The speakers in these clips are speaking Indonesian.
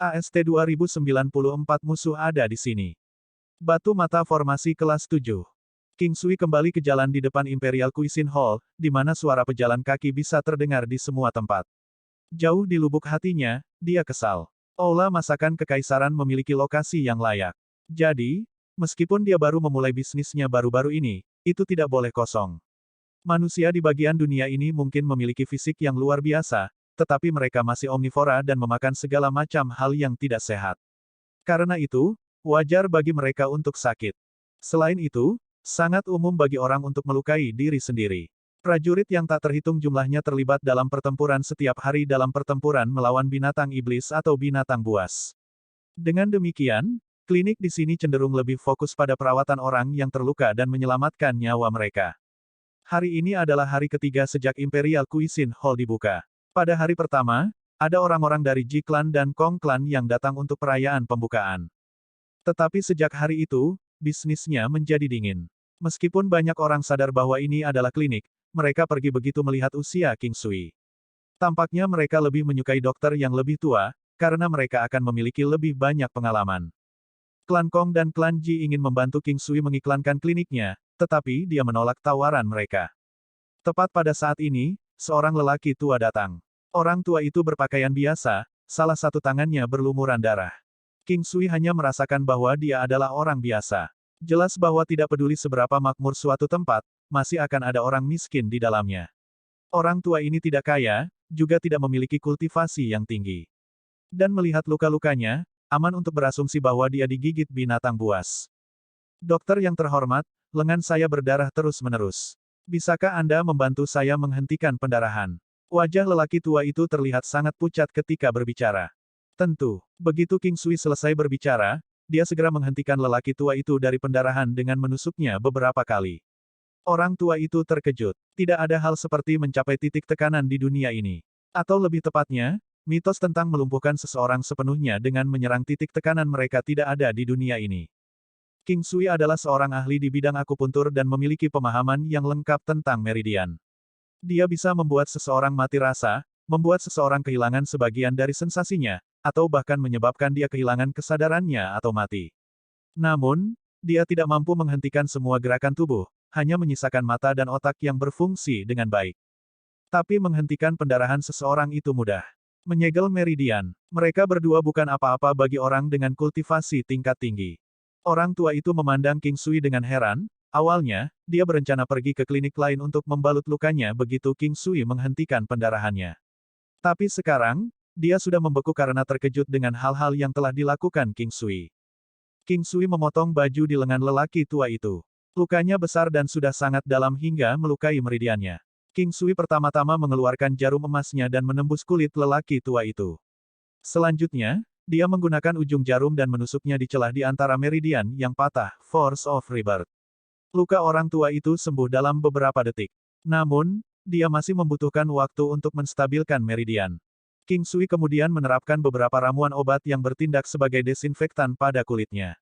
AST 2094 musuh ada di sini. Batu mata formasi kelas 7. King Sui kembali ke jalan di depan Imperial Cuisine Hall, di mana suara pejalan kaki bisa terdengar di semua tempat. Jauh di lubuk hatinya, dia kesal. Aula masakan kekaisaran memiliki lokasi yang layak. Jadi, meskipun dia baru memulai bisnisnya baru-baru ini, itu tidak boleh kosong. Manusia di bagian dunia ini mungkin memiliki fisik yang luar biasa, tetapi mereka masih omnivora dan memakan segala macam hal yang tidak sehat. Karena itu, wajar bagi mereka untuk sakit. Selain itu, sangat umum bagi orang untuk melukai diri sendiri. Prajurit yang tak terhitung jumlahnya terlibat dalam pertempuran setiap hari dalam pertempuran melawan binatang iblis atau binatang buas. Dengan demikian, klinik di sini cenderung lebih fokus pada perawatan orang yang terluka dan menyelamatkan nyawa mereka. Hari ini adalah hari ketiga sejak Imperial Cuisine Hall dibuka. Pada hari pertama, ada orang-orang dari Ji Clan dan Kong Clan yang datang untuk perayaan pembukaan. Tetapi sejak hari itu, bisnisnya menjadi dingin. Meskipun banyak orang sadar bahwa ini adalah klinik, mereka pergi begitu melihat usia King Sui. Tampaknya mereka lebih menyukai dokter yang lebih tua, karena mereka akan memiliki lebih banyak pengalaman. Klan Kong dan Klan Ji ingin membantu King Sui mengiklankan kliniknya, tetapi dia menolak tawaran mereka. Tepat pada saat ini, seorang lelaki tua datang. Orang tua itu berpakaian biasa, salah satu tangannya berlumuran darah. King Sui hanya merasakan bahwa dia adalah orang biasa. Jelas bahwa tidak peduli seberapa makmur suatu tempat, masih akan ada orang miskin di dalamnya. Orang tua ini tidak kaya, juga tidak memiliki kultivasi yang tinggi. Dan melihat luka-lukanya, aman untuk berasumsi bahwa dia digigit binatang buas. Dokter yang terhormat, lengan saya berdarah terus-menerus. Bisakah Anda membantu saya menghentikan pendarahan? Wajah lelaki tua itu terlihat sangat pucat ketika berbicara. Tentu, begitu King Sui selesai berbicara, dia segera menghentikan lelaki tua itu dari pendarahan dengan menusuknya beberapa kali. Orang tua itu terkejut. Tidak ada hal seperti mencapai titik tekanan di dunia ini. Atau lebih tepatnya, mitos tentang melumpuhkan seseorang sepenuhnya dengan menyerang titik tekanan mereka tidak ada di dunia ini. King Sui adalah seorang ahli di bidang akupuntur dan memiliki pemahaman yang lengkap tentang meridian. Dia bisa membuat seseorang mati rasa, membuat seseorang kehilangan sebagian dari sensasinya, atau bahkan menyebabkan dia kehilangan kesadarannya atau mati. Namun, dia tidak mampu menghentikan semua gerakan tubuh, hanya menyisakan mata dan otak yang berfungsi dengan baik. Tapi menghentikan pendarahan seseorang itu mudah. Menyegel meridian, mereka berdua bukan apa-apa bagi orang dengan kultivasi tingkat tinggi. Orang tua itu memandang King Sui dengan heran. Awalnya, dia berencana pergi ke klinik lain untuk membalut lukanya begitu King Sui menghentikan pendarahannya. Tapi sekarang, dia sudah membeku karena terkejut dengan hal-hal yang telah dilakukan King Sui. King Sui memotong baju di lengan lelaki tua itu. Lukanya besar dan sudah sangat dalam hingga melukai meridiannya. King Sui pertama-tama mengeluarkan jarum emasnya dan menembus kulit lelaki tua itu. Selanjutnya, dia menggunakan ujung jarum dan menusuknya di celah di antara meridian yang patah, Force of Rebirth. Luka orang tua itu sembuh dalam beberapa detik. Namun, dia masih membutuhkan waktu untuk menstabilkan meridian. King Sui kemudian menerapkan beberapa ramuan obat yang bertindak sebagai desinfektan pada kulitnya.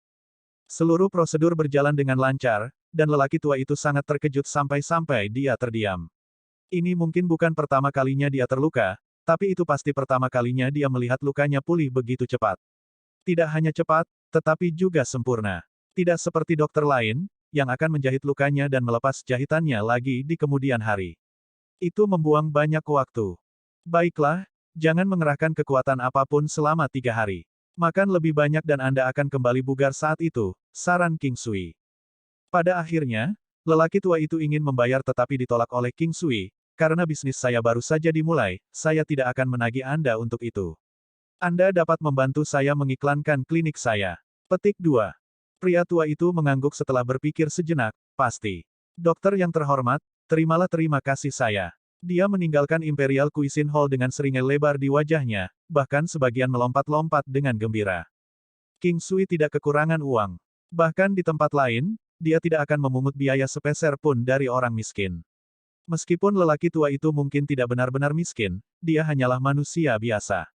Seluruh prosedur berjalan dengan lancar, dan lelaki tua itu sangat terkejut sampai-sampai dia terdiam. Ini mungkin bukan pertama kalinya dia terluka, tapi itu pasti pertama kalinya dia melihat lukanya pulih begitu cepat. Tidak hanya cepat, tetapi juga sempurna. Tidak seperti dokter lain, yang akan menjahit lukanya dan melepas jahitannya lagi di kemudian hari. Itu membuang banyak waktu. Baiklah, jangan mengerahkan kekuatan apapun selama 3 hari. Makan lebih banyak dan Anda akan kembali bugar saat itu, saran King Sui. Pada akhirnya, lelaki tua itu ingin membayar tetapi ditolak oleh King Sui, karena bisnis saya baru saja dimulai, saya tidak akan menagih Anda untuk itu. Anda dapat membantu saya mengiklankan klinik saya. Petik 2. Pria tua itu mengangguk setelah berpikir sejenak, pasti. Dokter yang terhormat, terimalah terima kasih saya. Dia meninggalkan Imperial Cuisine Hall dengan seringai lebar di wajahnya, bahkan sebagian melompat-lompat dengan gembira. King Sui tidak kekurangan uang. Bahkan di tempat lain, dia tidak akan memungut biaya sepeser pun dari orang miskin. Meskipun lelaki tua itu mungkin tidak benar-benar miskin, dia hanyalah manusia biasa.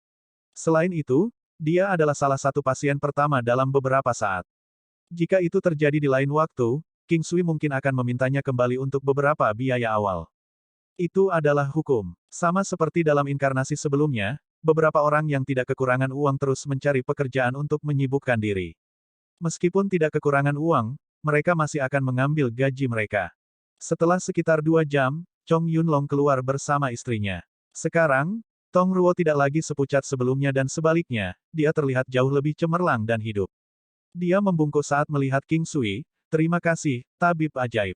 Selain itu, dia adalah salah satu pasien pertama dalam beberapa saat. Jika itu terjadi di lain waktu, King Sui mungkin akan memintanya kembali untuk beberapa biaya awal. Itu adalah hukum. Sama seperti dalam inkarnasi sebelumnya, beberapa orang yang tidak kekurangan uang terus mencari pekerjaan untuk menyibukkan diri. Meskipun tidak kekurangan uang, mereka masih akan mengambil gaji mereka. Setelah sekitar 2 jam, Chong Yunlong keluar bersama istrinya. Sekarang, Tong Ruo tidak lagi sepucat sebelumnya dan sebaliknya, dia terlihat jauh lebih cemerlang dan hidup. Dia membungkuk saat melihat King Sui, terima kasih, tabib ajaib.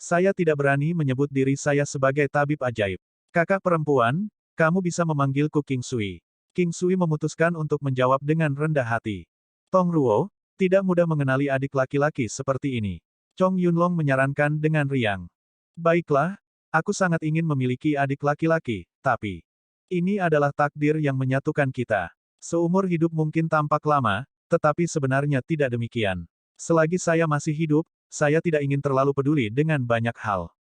Saya tidak berani menyebut diri saya sebagai tabib ajaib. Kakak perempuan, kamu bisa memanggilku King Sui. King Sui memutuskan untuk menjawab dengan rendah hati. Tong Ruo, tidak mudah mengenali adik laki-laki seperti ini. Chong Yunlong menyarankan dengan riang. Baiklah, aku sangat ingin memiliki adik laki-laki, tapi ini adalah takdir yang menyatukan kita. Seumur hidup mungkin tampak lama, tetapi sebenarnya tidak demikian. Selagi saya masih hidup, saya tidak ingin terlalu peduli dengan banyak hal.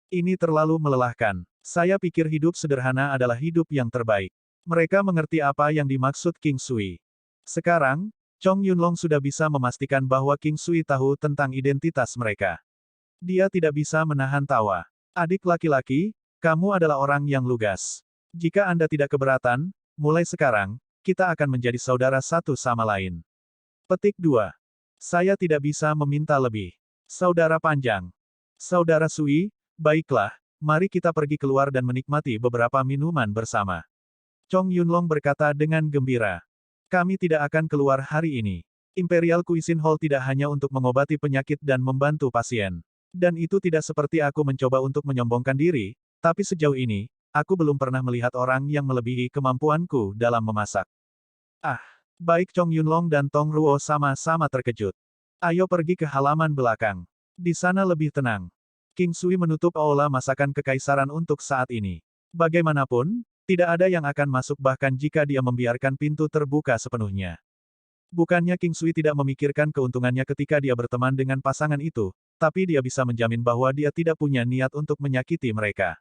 Ini terlalu melelahkan. Saya pikir hidup sederhana adalah hidup yang terbaik. Mereka mengerti apa yang dimaksud King Sui. Sekarang, Chong Yunlong sudah bisa memastikan bahwa King Sui tahu tentang identitas mereka. Dia tidak bisa menahan tawa. Adik laki-laki, kamu adalah orang yang lugas. Jika Anda tidak keberatan, mulai sekarang, kita akan menjadi saudara satu sama lain. Petik 2. Saya tidak bisa meminta lebih. Saudara panjang. Saudara Sui, baiklah, mari kita pergi keluar dan menikmati beberapa minuman bersama. Chong Yunlong berkata dengan gembira. Kami tidak akan keluar hari ini. Imperial Cuisine Hall tidak hanya untuk mengobati penyakit dan membantu pasien. Dan itu tidak seperti aku mencoba untuk menyombongkan diri, tapi sejauh ini, aku belum pernah melihat orang yang melebihi kemampuanku dalam memasak. Ah, baik Chong Yunlong dan Tong Ruo sama-sama terkejut. Ayo pergi ke halaman belakang. Di sana lebih tenang. King Sui menutup aula masakan kekaisaran untuk saat ini. Bagaimanapun, tidak ada yang akan masuk bahkan jika dia membiarkan pintu terbuka sepenuhnya. Bukannya King Sui tidak memikirkan keuntungannya ketika dia berteman dengan pasangan itu, tapi dia bisa menjamin bahwa dia tidak punya niat untuk menyakiti mereka.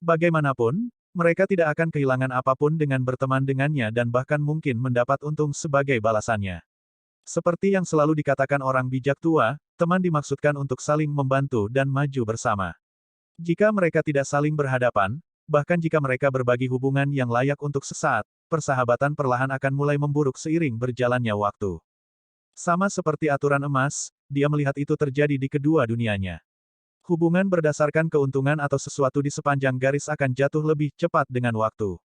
Bagaimanapun, mereka tidak akan kehilangan apapun dengan berteman dengannya dan bahkan mungkin mendapat untung sebagai balasannya. Seperti yang selalu dikatakan orang bijak tua, teman dimaksudkan untuk saling membantu dan maju bersama. Jika mereka tidak saling berhadapan, bahkan jika mereka berbagi hubungan yang layak untuk sesaat, persahabatan perlahan akan mulai memburuk seiring berjalannya waktu. Sama seperti aturan emas, dia melihat itu terjadi di kedua dunianya. Hubungan berdasarkan keuntungan atau sesuatu di sepanjang garis akan jatuh lebih cepat dengan waktu.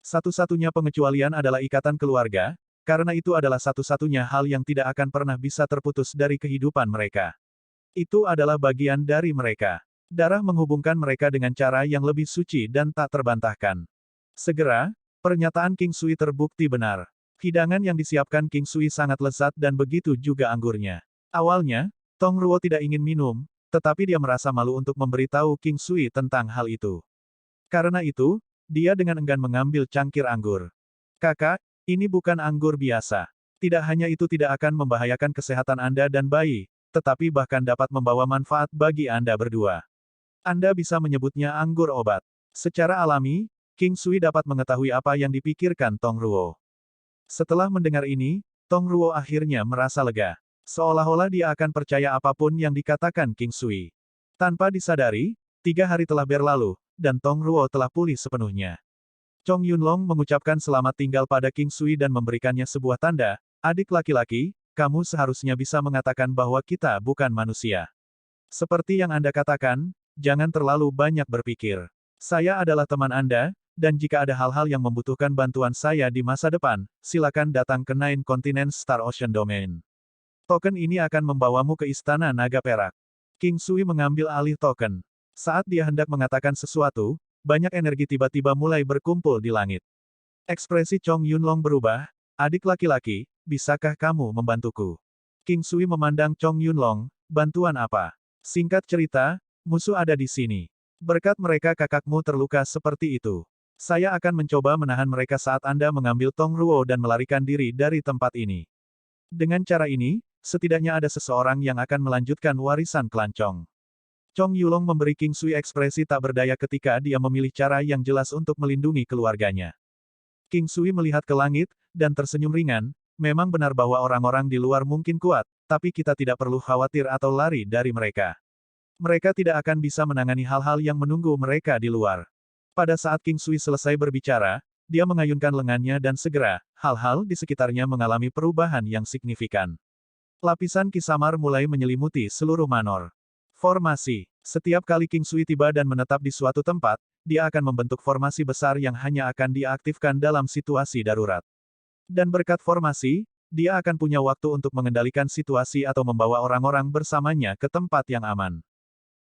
Satu-satunya pengecualian adalah ikatan keluarga, karena itu adalah satu-satunya hal yang tidak akan pernah bisa terputus dari kehidupan mereka. Itu adalah bagian dari mereka. Darah menghubungkan mereka dengan cara yang lebih suci dan tak terbantahkan. Segera, pernyataan King Sui terbukti benar. Hidangan yang disiapkan King Sui sangat lezat dan begitu juga anggurnya. Awalnya, Tong Ruo tidak ingin minum, tetapi dia merasa malu untuk memberitahu King Sui tentang hal itu. Karena itu, dia dengan enggan mengambil cangkir anggur. Kakak, ini bukan anggur biasa. Tidak hanya itu tidak akan membahayakan kesehatan Anda dan bayi, tetapi bahkan dapat membawa manfaat bagi Anda berdua. Anda bisa menyebutnya anggur obat. Secara alami, King Sui dapat mengetahui apa yang dipikirkan Tong Ruo. Setelah mendengar ini, Tong Ruo akhirnya merasa lega. Seolah-olah dia akan percaya apapun yang dikatakan King Sui. Tanpa disadari, 3 hari telah berlalu, dan Tong Ruo telah pulih sepenuhnya. Chong Yunlong mengucapkan selamat tinggal pada King Sui dan memberikannya sebuah tanda, adik laki-laki, kamu seharusnya bisa mengatakan bahwa kita bukan manusia. Seperti yang Anda katakan, jangan terlalu banyak berpikir. Saya adalah teman Anda, dan jika ada hal-hal yang membutuhkan bantuan saya di masa depan, silakan datang ke Nine Continents Star Ocean Domain. Token ini akan membawamu ke Istana Naga Perak. King Sui mengambil alih token. Saat dia hendak mengatakan sesuatu, banyak energi tiba-tiba mulai berkumpul di langit. Ekspresi Chong Yunlong berubah, adik laki-laki, bisakah kamu membantuku? King Sui memandang Chong Yunlong, bantuan apa? Singkat cerita, musuh ada di sini. Berkat mereka kakakmu terluka seperti itu. Saya akan mencoba menahan mereka saat Anda mengambil Tong Ruo dan melarikan diri dari tempat ini. Dengan cara ini, setidaknya ada seseorang yang akan melanjutkan warisan klan Chong. Chong Yulong memberi King Sui ekspresi tak berdaya ketika dia memilih cara yang jelas untuk melindungi keluarganya. King Sui melihat ke langit, dan tersenyum ringan, memang benar bahwa orang-orang di luar mungkin kuat, tapi kita tidak perlu khawatir atau lari dari mereka. Mereka tidak akan bisa menangani hal-hal yang menunggu mereka di luar. Pada saat King Sui selesai berbicara, dia mengayunkan lengannya dan segera, hal-hal di sekitarnya mengalami perubahan yang signifikan. Lapisan Ki samar mulai menyelimuti seluruh manor. Formasi. Setiap kali King Sui tiba dan menetap di suatu tempat, dia akan membentuk formasi besar yang hanya akan dia aktifkan dalam situasi darurat. Dan berkat formasi, dia akan punya waktu untuk mengendalikan situasi atau membawa orang-orang bersamanya ke tempat yang aman.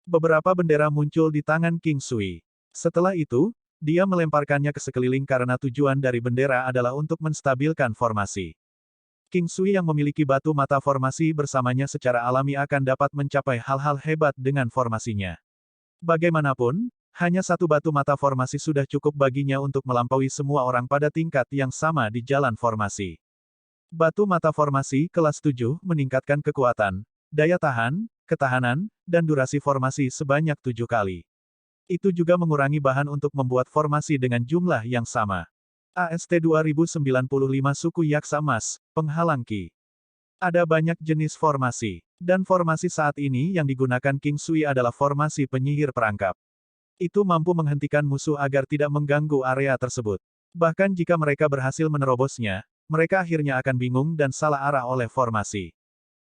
Beberapa bendera muncul di tangan King Sui. Setelah itu, dia melemparkannya ke sekeliling karena tujuan dari bendera adalah untuk menstabilkan formasi. King Sui yang memiliki batu mata formasi bersamanya secara alami akan dapat mencapai hal-hal hebat dengan formasinya. Bagaimanapun, hanya satu batu mata formasi sudah cukup baginya untuk melampaui semua orang pada tingkat yang sama di jalan formasi. Batu mata formasi kelas 7 meningkatkan kekuatan, daya tahan, ketahanan, dan durasi formasi sebanyak 7 kali. Itu juga mengurangi bahan untuk membuat formasi dengan jumlah yang sama. AST 2095 Suku Yaksa Emas, Penghalang Ki. Ada banyak jenis formasi, dan formasi saat ini yang digunakan King Sui adalah formasi penyihir perangkap. Itu mampu menghentikan musuh agar tidak mengganggu area tersebut. Bahkan jika mereka berhasil menerobosnya, mereka akhirnya akan bingung dan salah arah oleh formasi.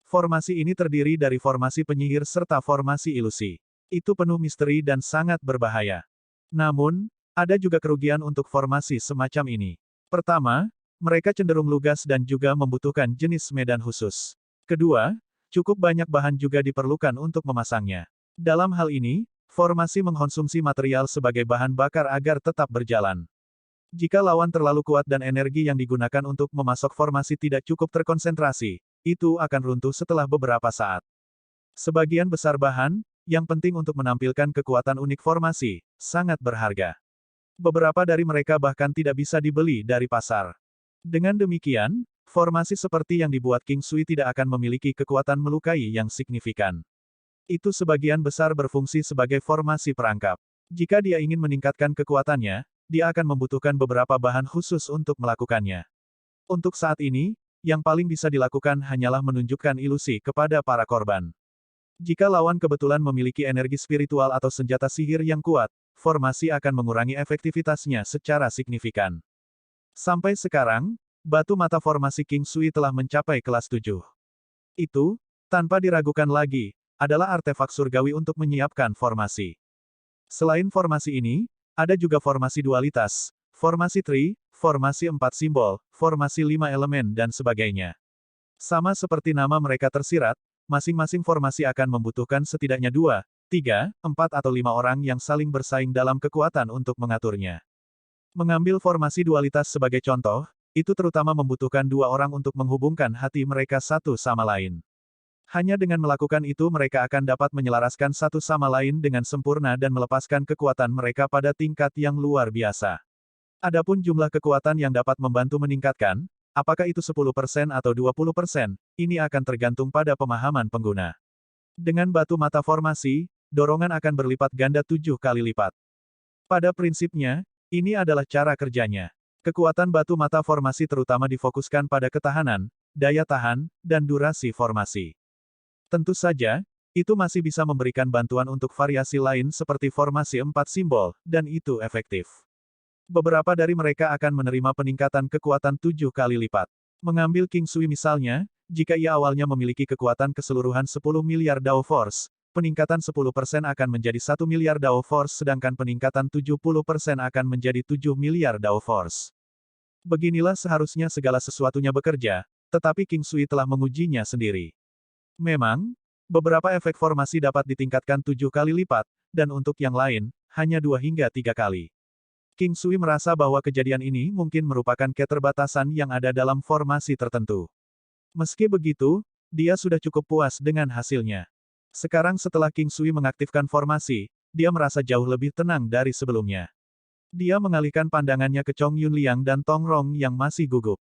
Formasi ini terdiri dari formasi penyihir serta formasi ilusi. Itu penuh misteri dan sangat berbahaya. Namun, ada juga kerugian untuk formasi semacam ini. Pertama, mereka cenderung lugas dan juga membutuhkan jenis medan khusus. Kedua, cukup banyak bahan juga diperlukan untuk memasangnya. Dalam hal ini, formasi mengkonsumsi material sebagai bahan bakar agar tetap berjalan. Jika lawan terlalu kuat dan energi yang digunakan untuk memasok formasi tidak cukup terkonsentrasi, itu akan runtuh setelah beberapa saat. Sebagian besar bahan, yang penting untuk menampilkan kekuatan unik formasi, sangat berharga. Beberapa dari mereka bahkan tidak bisa dibeli dari pasar. Dengan demikian, formasi seperti yang dibuat King Sui tidak akan memiliki kekuatan melukai yang signifikan. Itu sebagian besar berfungsi sebagai formasi perangkap. Jika dia ingin meningkatkan kekuatannya, dia akan membutuhkan beberapa bahan khusus untuk melakukannya. Untuk saat ini, yang paling bisa dilakukan hanyalah menunjukkan ilusi kepada para korban. Jika lawan kebetulan memiliki energi spiritual atau senjata sihir yang kuat, formasi akan mengurangi efektivitasnya secara signifikan. Sampai sekarang, batu mata formasi King Sui telah mencapai kelas 7. Itu, tanpa diragukan lagi, adalah artefak surgawi untuk menyiapkan formasi. Selain formasi ini, ada juga formasi dualitas, formasi tri, formasi 4 simbol, formasi 5 elemen dan sebagainya. Sama seperti nama mereka tersirat, masing-masing formasi akan membutuhkan setidaknya 2, 3, 4 atau 5 orang yang saling bersaing dalam kekuatan untuk mengaturnya. Mengambil formasi dualitas sebagai contoh, itu terutama membutuhkan 2 orang untuk menghubungkan hati mereka satu sama lain. Hanya dengan melakukan itu mereka akan dapat menyelaraskan satu sama lain dengan sempurna dan melepaskan kekuatan mereka pada tingkat yang luar biasa. Adapun jumlah kekuatan yang dapat membantu meningkatkan, apakah itu 10% atau 20%, ini akan tergantung pada pemahaman pengguna. Dengan batu mata formasi, dorongan akan berlipat ganda 7 kali lipat. Pada prinsipnya, ini adalah cara kerjanya. Kekuatan batu mata formasi terutama difokuskan pada ketahanan, daya tahan, dan durasi formasi. Tentu saja, itu masih bisa memberikan bantuan untuk variasi lain seperti formasi 4 simbol, dan itu efektif. Beberapa dari mereka akan menerima peningkatan kekuatan 7 kali lipat. Mengambil King Sui misalnya, jika ia awalnya memiliki kekuatan keseluruhan 10 miliar Dao Force, peningkatan 10% akan menjadi 1 miliar Dao Force sedangkan peningkatan 70% akan menjadi 7 miliar Dao Force. Beginilah seharusnya segala sesuatunya bekerja, tetapi King Sui telah mengujinya sendiri. Memang, beberapa efek formasi dapat ditingkatkan 7 kali lipat, dan untuk yang lain, hanya 2 hingga 3 kali. King Sui merasa bahwa kejadian ini mungkin merupakan keterbatasan yang ada dalam formasi tertentu. Meski begitu, dia sudah cukup puas dengan hasilnya. Sekarang setelah King Sui mengaktifkan formasi, dia merasa jauh lebih tenang dari sebelumnya. Dia mengalihkan pandangannya ke Chong Yunliang dan Tong Rong yang masih gugup.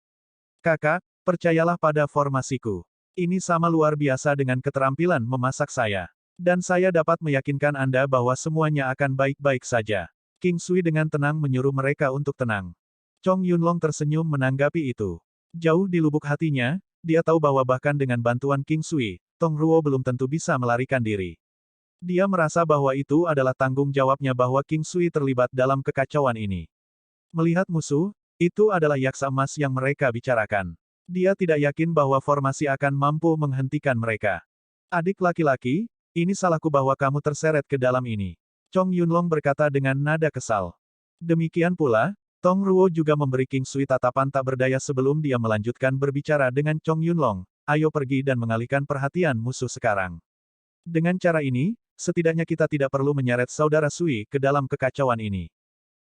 Kakak, percayalah pada formasiku. Ini sama luar biasa dengan keterampilan memasak saya. Dan saya dapat meyakinkan Anda bahwa semuanya akan baik-baik saja. King Sui dengan tenang menyuruh mereka untuk tenang. Chong Yunlong tersenyum menanggapi itu. Jauh di lubuk hatinya, dia tahu bahwa bahkan dengan bantuan King Sui, Tong Ruo belum tentu bisa melarikan diri. Dia merasa bahwa itu adalah tanggung jawabnya bahwa King Sui terlibat dalam kekacauan ini. Melihat musuh, itu adalah yaksa emas yang mereka bicarakan. Dia tidak yakin bahwa formasi akan mampu menghentikan mereka. Adik laki-laki, ini salahku bahwa kamu terseret ke dalam ini. Chong Yunlong berkata dengan nada kesal. Demikian pula, Tong Ruo juga memberi King Sui tatapan tak berdaya sebelum dia melanjutkan berbicara dengan Chong Yunlong. Ayo pergi dan mengalihkan perhatian musuh sekarang. Dengan cara ini, setidaknya kita tidak perlu menyeret saudara Sui ke dalam kekacauan ini.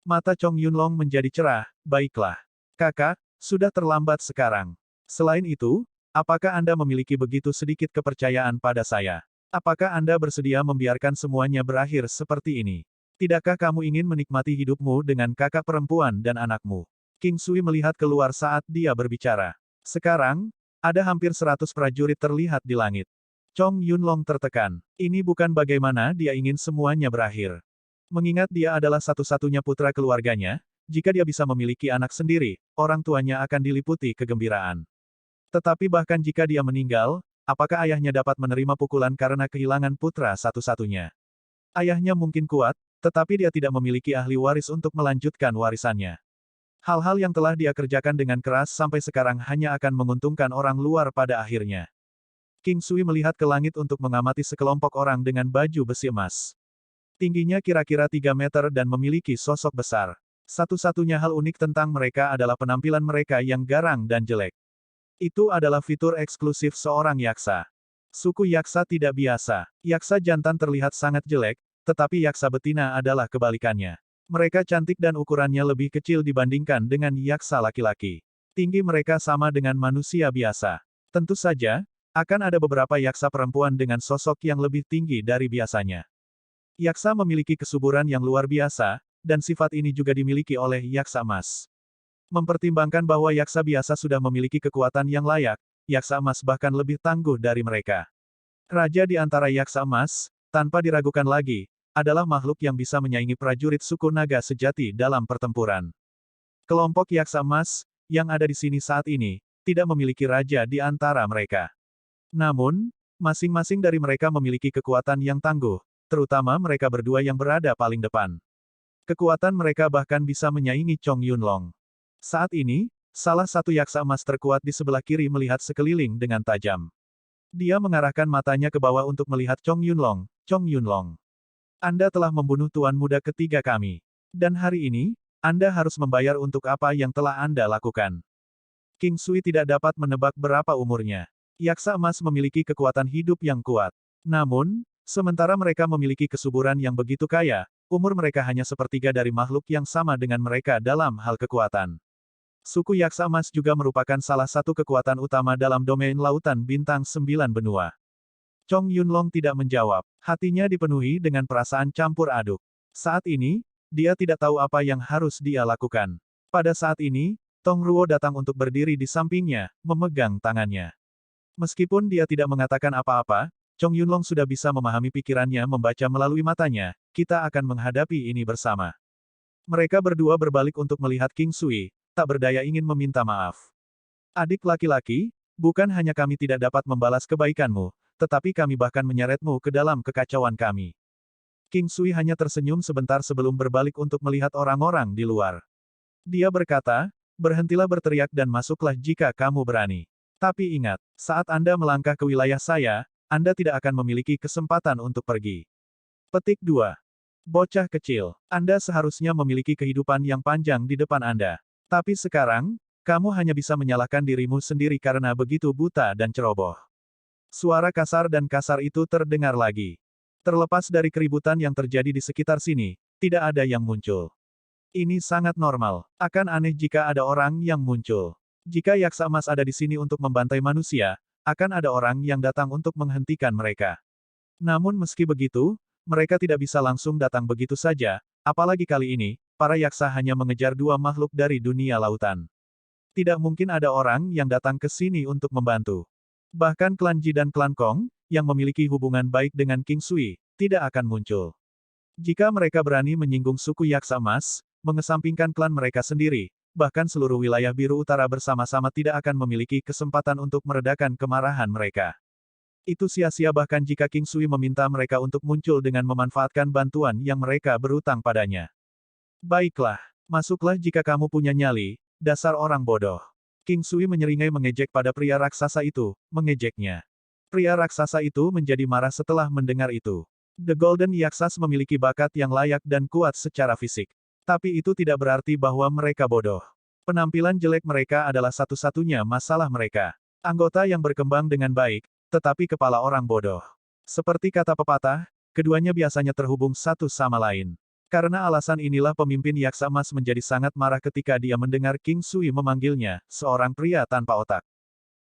Mata Chong Yunlong menjadi cerah, baiklah. Kakak, sudah terlambat sekarang. Selain itu, apakah Anda memiliki begitu sedikit kepercayaan pada saya? Apakah Anda bersedia membiarkan semuanya berakhir seperti ini? Tidakkah kamu ingin menikmati hidupmu dengan kakak perempuan dan anakmu? King Sui melihat keluar saat dia berbicara. Sekarang, ada hampir 100 prajurit terlihat di langit. Chong Yunlong tertekan. Ini bukan bagaimana dia ingin semuanya berakhir. Mengingat dia adalah satu-satunya putra keluarganya, jika dia bisa memiliki anak sendiri, orang tuanya akan diliputi kegembiraan. Tetapi bahkan jika dia meninggal, apakah ayahnya dapat menerima pukulan karena kehilangan putra satu-satunya? Ayahnya mungkin kuat, tetapi dia tidak memiliki ahli waris untuk melanjutkan warisannya. Hal-hal yang telah dia kerjakan dengan keras sampai sekarang hanya akan menguntungkan orang luar pada akhirnya. King Sui melihat ke langit untuk mengamati sekelompok orang dengan baju besi emas. Tingginya kira-kira 3 meter dan memiliki sosok besar. Satu-satunya hal unik tentang mereka adalah penampilan mereka yang garang dan jelek. Itu adalah fitur eksklusif seorang yaksa. Suku yaksa tidak biasa. Yaksa jantan terlihat sangat jelek, tetapi yaksa betina adalah kebalikannya. Mereka cantik dan ukurannya lebih kecil dibandingkan dengan yaksa laki-laki. Tinggi mereka sama dengan manusia biasa. Tentu saja, akan ada beberapa yaksa perempuan dengan sosok yang lebih tinggi dari biasanya. Yaksa memiliki kesuburan yang luar biasa, dan sifat ini juga dimiliki oleh yaksa emas. Mempertimbangkan bahwa yaksa biasa sudah memiliki kekuatan yang layak, yaksa emas bahkan lebih tangguh dari mereka. Raja di antara yaksa emas, tanpa diragukan lagi, adalah makhluk yang bisa menyaingi prajurit suku naga sejati dalam pertempuran. Kelompok yaksa emas, yang ada di sini saat ini, tidak memiliki raja di antara mereka. Namun, masing-masing dari mereka memiliki kekuatan yang tangguh, terutama mereka berdua yang berada paling depan. Kekuatan mereka bahkan bisa menyaingi Chong Yunlong. Saat ini, salah satu yaksa emas terkuat di sebelah kiri melihat sekeliling dengan tajam. Dia mengarahkan matanya ke bawah untuk melihat Chong Yunlong. Chong Yunlong, Anda telah membunuh tuan muda ketiga kami. Dan hari ini, Anda harus membayar untuk apa yang telah Anda lakukan. King Sui tidak dapat menebak berapa umurnya. Yaksa emas memiliki kekuatan hidup yang kuat. Namun, sementara mereka memiliki kesuburan yang begitu kaya, umur mereka hanya sepertiga dari makhluk yang sama dengan mereka dalam hal kekuatan. Suku yaksa emas juga merupakan salah satu kekuatan utama dalam domain lautan bintang 9 benua. Chong Yunlong tidak menjawab. Hatinya dipenuhi dengan perasaan campur aduk. Saat ini, dia tidak tahu apa yang harus dia lakukan. Pada saat ini, Tong Ruo datang untuk berdiri di sampingnya, memegang tangannya. Meskipun dia tidak mengatakan apa-apa, Chong Yunlong sudah bisa memahami pikirannya membaca melalui matanya, kita akan menghadapi ini bersama. Mereka berdua berbalik untuk melihat King Sui, tak berdaya ingin meminta maaf. Adik laki-laki, bukan hanya kami tidak dapat membalas kebaikanmu, tetapi kami bahkan menyeretmu ke dalam kekacauan kami. King Sui hanya tersenyum sebentar sebelum berbalik untuk melihat orang-orang di luar. Dia berkata, berhentilah berteriak dan masuklah jika kamu berani. Tapi ingat, saat Anda melangkah ke wilayah saya, Anda tidak akan memiliki kesempatan untuk pergi. Petik 2. Bocah kecil, Anda seharusnya memiliki kehidupan yang panjang di depan Anda. Tapi sekarang, kamu hanya bisa menyalahkan dirimu sendiri karena begitu buta dan ceroboh. Suara kasar dan kasar itu terdengar lagi. Terlepas dari keributan yang terjadi di sekitar sini, tidak ada yang muncul. Ini sangat normal. Akan aneh jika ada orang yang muncul. Jika yaksa emas ada di sini untuk membantai manusia, akan ada orang yang datang untuk menghentikan mereka. Namun meski begitu, mereka tidak bisa langsung datang begitu saja, apalagi kali ini, para yaksa hanya mengejar dua makhluk dari dunia lautan. Tidak mungkin ada orang yang datang ke sini untuk membantu. Bahkan klan Ji dan klan Kong, yang memiliki hubungan baik dengan King Sui, tidak akan muncul. Jika mereka berani menyinggung suku yaksa emas, mengesampingkan klan mereka sendiri, bahkan seluruh wilayah biru utara bersama-sama tidak akan memiliki kesempatan untuk meredakan kemarahan mereka. Itu sia-sia bahkan jika King Sui meminta mereka untuk muncul dengan memanfaatkan bantuan yang mereka berutang padanya. Baiklah, Masuklah jika kamu punya nyali, dasar orang bodoh. King Sui menyeringai mengejek pada pria raksasa itu, mengejeknya. Pria raksasa itu menjadi marah setelah mendengar itu. The Golden Yaksas memiliki bakat yang layak dan kuat secara fisik. Tapi itu tidak berarti bahwa mereka bodoh. Penampilan jelek mereka adalah satu-satunya masalah mereka. Anggota yang berkembang dengan baik, tetapi kepala orang bodoh. Seperti kata pepatah, keduanya biasanya terhubung satu sama lain. Karena alasan inilah pemimpin Yaksa Emas menjadi sangat marah ketika dia mendengar King Sui memanggilnya, seorang pria tanpa otak.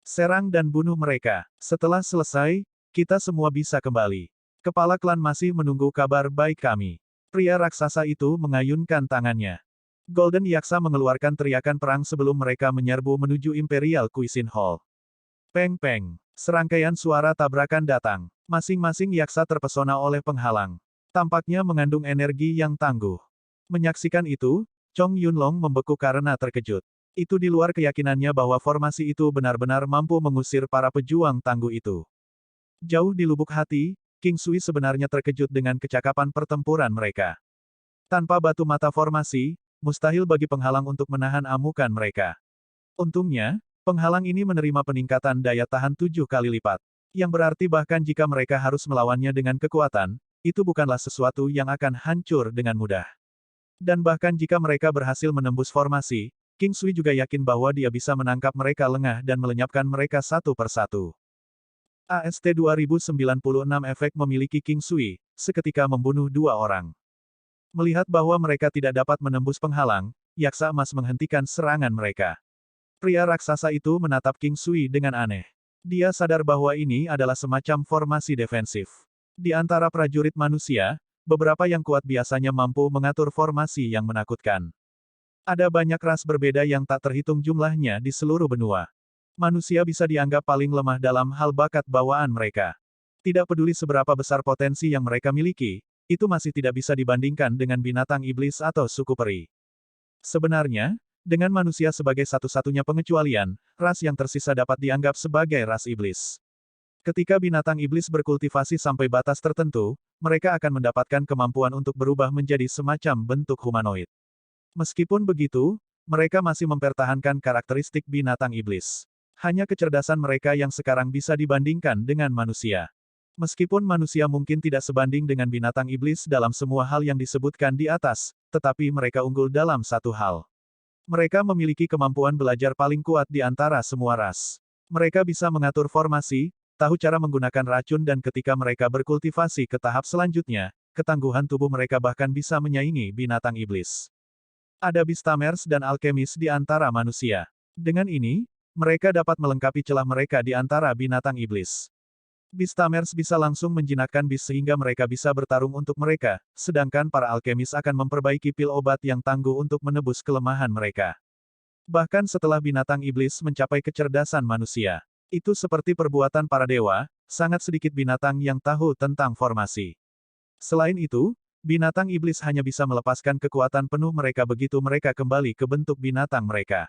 Serang dan bunuh mereka. Setelah selesai, kita semua bisa kembali. Kepala klan masih menunggu kabar baik kami. Pria raksasa itu mengayunkan tangannya. Golden Yaksa mengeluarkan teriakan perang sebelum mereka menyerbu menuju Imperial Cuisine Hall. Peng peng. Serangkaian suara tabrakan datang. Masing-masing yaksa terpesona oleh penghalang. Tampaknya mengandung energi yang tangguh. Menyaksikan itu, Chong Yunlong membeku karena terkejut. Itu di luar keyakinannya bahwa formasi itu benar-benar mampu mengusir para pejuang tangguh itu. Jauh di lubuk hati, King Sui sebenarnya terkejut dengan kecakapan pertempuran mereka. Tanpa batu mata formasi, mustahil bagi penghalang untuk menahan amukan mereka. Untungnya, penghalang ini menerima peningkatan daya tahan 7 kali lipat. Yang berarti bahkan jika mereka harus melawannya dengan kekuatan, itu bukanlah sesuatu yang akan hancur dengan mudah. Dan bahkan jika mereka berhasil menembus formasi, King Sui juga yakin bahwa dia bisa menangkap mereka lengah dan melenyapkan mereka satu persatu. AST 2096 efek memiliki King Sui, seketika membunuh 2 orang. Melihat bahwa mereka tidak dapat menembus penghalang, Yaksa Emas menghentikan serangan mereka. Pria raksasa itu menatap King Sui dengan aneh. Dia sadar bahwa ini adalah semacam formasi defensif. Di antara prajurit manusia, beberapa yang kuat biasanya mampu mengatur formasi yang menakutkan. Ada banyak ras berbeda yang tak terhitung jumlahnya di seluruh benua. Manusia bisa dianggap paling lemah dalam hal bakat bawaan mereka. Tidak peduli seberapa besar potensi yang mereka miliki, itu masih tidak bisa dibandingkan dengan binatang iblis atau suku peri. Sebenarnya, dengan manusia sebagai satu-satunya pengecualian, ras yang tersisa dapat dianggap sebagai ras iblis. Ketika binatang iblis berkultivasi sampai batas tertentu, mereka akan mendapatkan kemampuan untuk berubah menjadi semacam bentuk humanoid. Meskipun begitu, mereka masih mempertahankan karakteristik binatang iblis. Hanya kecerdasan mereka yang sekarang bisa dibandingkan dengan manusia. Meskipun manusia mungkin tidak sebanding dengan binatang iblis dalam semua hal yang disebutkan di atas, tetapi mereka unggul dalam satu hal. Mereka memiliki kemampuan belajar paling kuat di antara semua ras. Mereka bisa mengatur formasi, tahu cara menggunakan racun dan ketika mereka berkultivasi ke tahap selanjutnya, ketangguhan tubuh mereka bahkan bisa menyaingi binatang iblis. Ada Beastamers dan alkemis di antara manusia. Dengan ini, mereka dapat melengkapi celah mereka di antara binatang iblis. Beastamers bisa langsung menjinakkan bis sehingga mereka bisa bertarung untuk mereka, sedangkan para alkemis akan memperbaiki pil obat yang tangguh untuk menebus kelemahan mereka. Bahkan setelah binatang iblis mencapai kecerdasan manusia. Itu seperti perbuatan para dewa, sangat sedikit binatang yang tahu tentang formasi. Selain itu, binatang iblis hanya bisa melepaskan kekuatan penuh mereka begitu mereka kembali ke bentuk binatang mereka.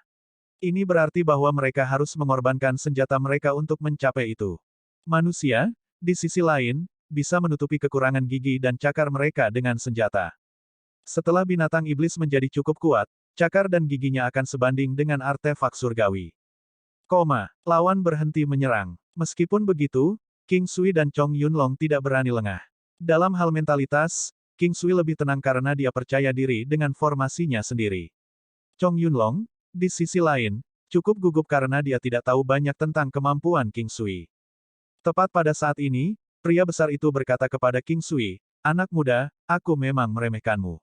Ini berarti bahwa mereka harus mengorbankan senjata mereka untuk mencapai itu. Manusia, di sisi lain, bisa menutupi kekurangan gigi dan cakar mereka dengan senjata. Setelah binatang iblis menjadi cukup kuat, cakar dan giginya akan sebanding dengan artefak surgawi. Lawan berhenti menyerang. Meskipun begitu, King Sui dan Chong Yunlong tidak berani lengah. Dalam hal mentalitas, King Sui lebih tenang karena dia percaya diri dengan formasinya sendiri. Chong Yunlong, di sisi lain, cukup gugup karena dia tidak tahu banyak tentang kemampuan King Sui. Tepat pada saat ini, pria besar itu berkata kepada King Sui, "Anak muda, aku memang meremehkanmu.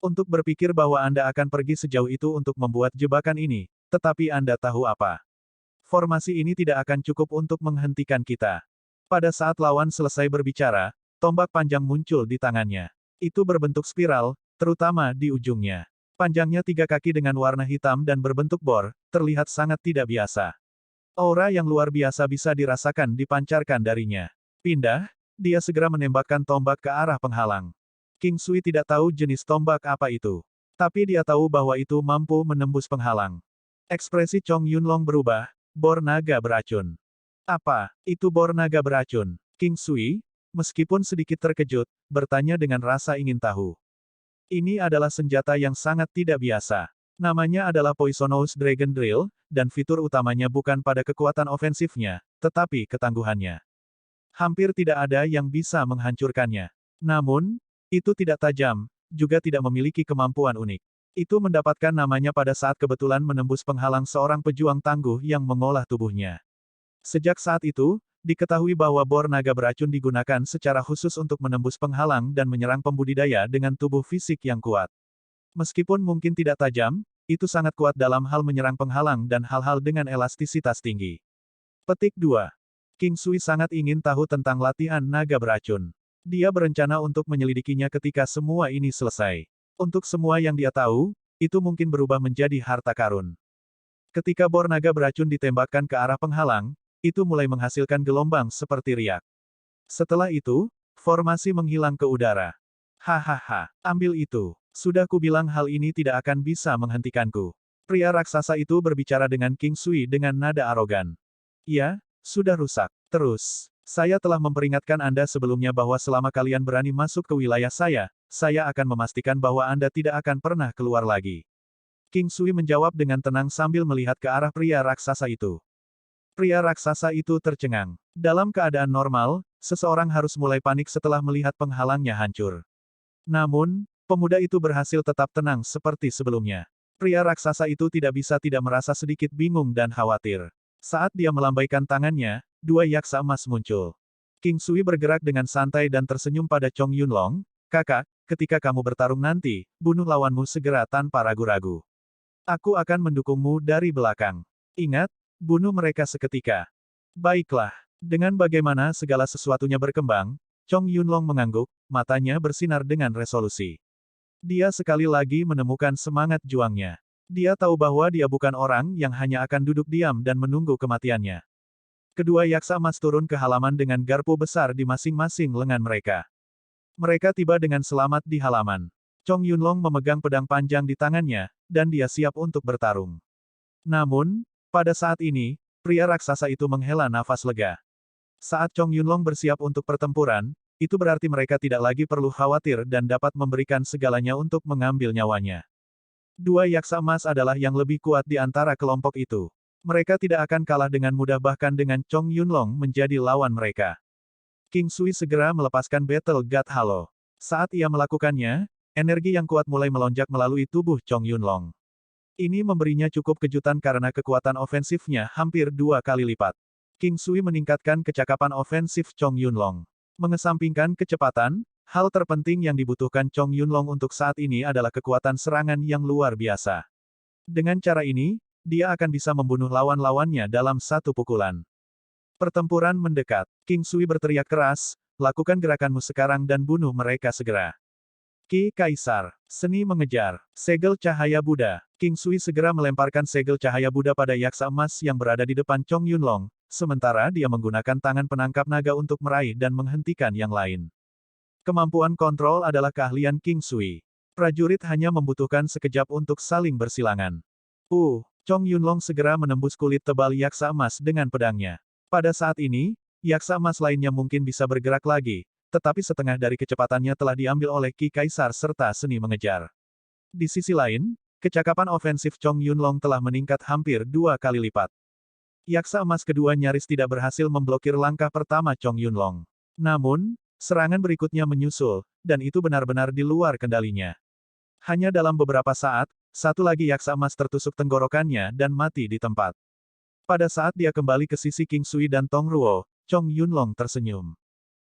Untuk berpikir bahwa Anda akan pergi sejauh itu untuk membuat jebakan ini, tetapi Anda tahu apa? Formasi ini tidak akan cukup untuk menghentikan kita." Pada saat lawan selesai berbicara, tombak panjang muncul di tangannya. Itu berbentuk spiral, terutama di ujungnya. Panjangnya 3 kaki dengan warna hitam dan berbentuk bor, terlihat sangat tidak biasa. Aura yang luar biasa bisa dirasakan dipancarkan darinya. Pindah, dia segera menembakkan tombak ke arah penghalang. King Sui tidak tahu jenis tombak apa itu. Tapi dia tahu bahwa itu mampu menembus penghalang. Ekspresi Chong Yunlong berubah. Bor naga beracun. Apa itu bor naga beracun? King Sui, meskipun sedikit terkejut, bertanya dengan rasa ingin tahu. Ini adalah senjata yang sangat tidak biasa. Namanya adalah Poisonous Dragon Drill, dan fitur utamanya bukan pada kekuatan ofensifnya, tetapi ketangguhannya. Hampir tidak ada yang bisa menghancurkannya. Namun, itu tidak tajam, juga tidak memiliki kemampuan unik. Itu mendapatkan namanya pada saat kebetulan menembus penghalang seorang pejuang tangguh yang mengolah tubuhnya. Sejak saat itu, diketahui bahwa bor naga beracun digunakan secara khusus untuk menembus penghalang dan menyerang pembudidaya dengan tubuh fisik yang kuat. Meskipun mungkin tidak tajam, itu sangat kuat dalam hal menyerang penghalang dan hal-hal dengan elastisitas tinggi. Petik 2. King Sui sangat ingin tahu tentang latihan naga beracun. Dia berencana untuk menyelidikinya ketika semua ini selesai. Untuk semua yang dia tahu, itu mungkin berubah menjadi harta karun. Ketika bor naga beracun ditembakkan ke arah penghalang, itu mulai menghasilkan gelombang seperti riak. Setelah itu, formasi menghilang ke udara. Hahaha, ambil itu. Sudah kubilang hal ini tidak akan bisa menghentikanku. Pria raksasa itu berbicara dengan King Sui dengan nada arogan. Ya, sudah rusak. Terus, saya telah memperingatkan Anda sebelumnya bahwa selama kalian berani masuk ke wilayah saya akan memastikan bahwa Anda tidak akan pernah keluar lagi. King Sui menjawab dengan tenang sambil melihat ke arah pria raksasa itu. Pria raksasa itu tercengang. Dalam keadaan normal, seseorang harus mulai panik setelah melihat penghalangnya hancur. Namun, pemuda itu berhasil tetap tenang seperti sebelumnya. Pria raksasa itu tidak bisa tidak merasa sedikit bingung dan khawatir. Saat dia melambaikan tangannya, dua yaksa emas muncul. King Sui bergerak dengan santai dan tersenyum pada Chong Yunlong. Kakak, ketika kamu bertarung nanti, bunuh lawanmu segera tanpa ragu-ragu. Aku akan mendukungmu dari belakang. Ingat, bunuh mereka seketika. Baiklah. Dengan bagaimana segala sesuatunya berkembang, Chong Yunlong mengangguk, matanya bersinar dengan resolusi. Dia sekali lagi menemukan semangat juangnya. Dia tahu bahwa dia bukan orang yang hanya akan duduk diam dan menunggu kematiannya. Kedua yaksa emas turun ke halaman dengan garpu besar di masing-masing lengan mereka. Mereka tiba dengan selamat di halaman. Chong Yunlong memegang pedang panjang di tangannya, dan dia siap untuk bertarung. Namun, pada saat ini, pria raksasa itu menghela nafas lega. Saat Chong Yunlong bersiap untuk pertempuran, itu berarti mereka tidak lagi perlu khawatir dan dapat memberikan segalanya untuk mengambil nyawanya. Dua yaksa emas adalah yang lebih kuat di antara kelompok itu. Mereka tidak akan kalah dengan mudah bahkan dengan Chong Yunlong menjadi lawan mereka. King Sui segera melepaskan Battle God Halo. Saat ia melakukannya, energi yang kuat mulai melonjak melalui tubuh Chong Yunlong. Ini memberinya cukup kejutan karena kekuatan ofensifnya hampir 2 kali lipat. King Sui meningkatkan kecakapan ofensif Chong Yunlong. Mengesampingkan kecepatan, hal terpenting yang dibutuhkan Chong Yunlong untuk saat ini adalah kekuatan serangan yang luar biasa. Dengan cara ini, dia akan bisa membunuh lawan-lawannya dalam satu pukulan. Pertempuran mendekat. King Sui berteriak keras, lakukan gerakanmu sekarang dan bunuh mereka segera. Ki Kaisar. Seni mengejar. Segel cahaya Buddha. King Sui segera melemparkan segel cahaya Buddha pada yaksa emas yang berada di depan Chong Yunlong, sementara dia menggunakan tangan penangkap naga untuk meraih dan menghentikan yang lain. Kemampuan kontrol adalah keahlian King Sui. Prajurit hanya membutuhkan sekejap untuk saling bersilangan. Chong Yunlong segera menembus kulit tebal yaksa emas dengan pedangnya. Pada saat ini, yaksa emas lainnya mungkin bisa bergerak lagi, tetapi setengah dari kecepatannya telah diambil oleh Ki Kaisar serta seni mengejar. Di sisi lain, kecakapan ofensif Chong Yunlong telah meningkat hampir 2 kali lipat. Yaksa emas kedua nyaris tidak berhasil memblokir langkah pertama Chong Yunlong. Namun, serangan berikutnya menyusul, dan itu benar-benar di luar kendalinya. Hanya dalam beberapa saat, satu lagi yaksa emas tertusuk tenggorokannya dan mati di tempat. Pada saat dia kembali ke sisi King Sui dan Tong Ruo, Chong Yunlong tersenyum.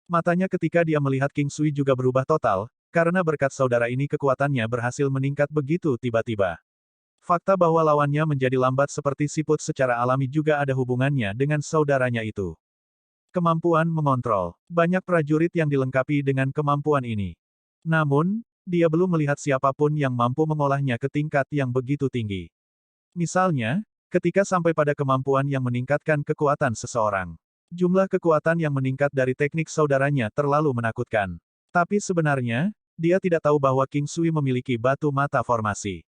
Matanya ketika dia melihat King Sui juga berubah total, karena berkat saudara ini kekuatannya berhasil meningkat begitu tiba-tiba. Fakta bahwa lawannya menjadi lambat seperti siput secara alami juga ada hubungannya dengan saudaranya itu. Kemampuan mengontrol. Banyak prajurit yang dilengkapi dengan kemampuan ini. Namun, dia belum melihat siapapun yang mampu mengolahnya ke tingkat yang begitu tinggi. Misalnya, ketika sampai pada kemampuan yang meningkatkan kekuatan seseorang. Jumlah kekuatan yang meningkat dari teknik saudaranya terlalu menakutkan. Tapi sebenarnya, dia tidak tahu bahwa King Sui memiliki batu mata formasi.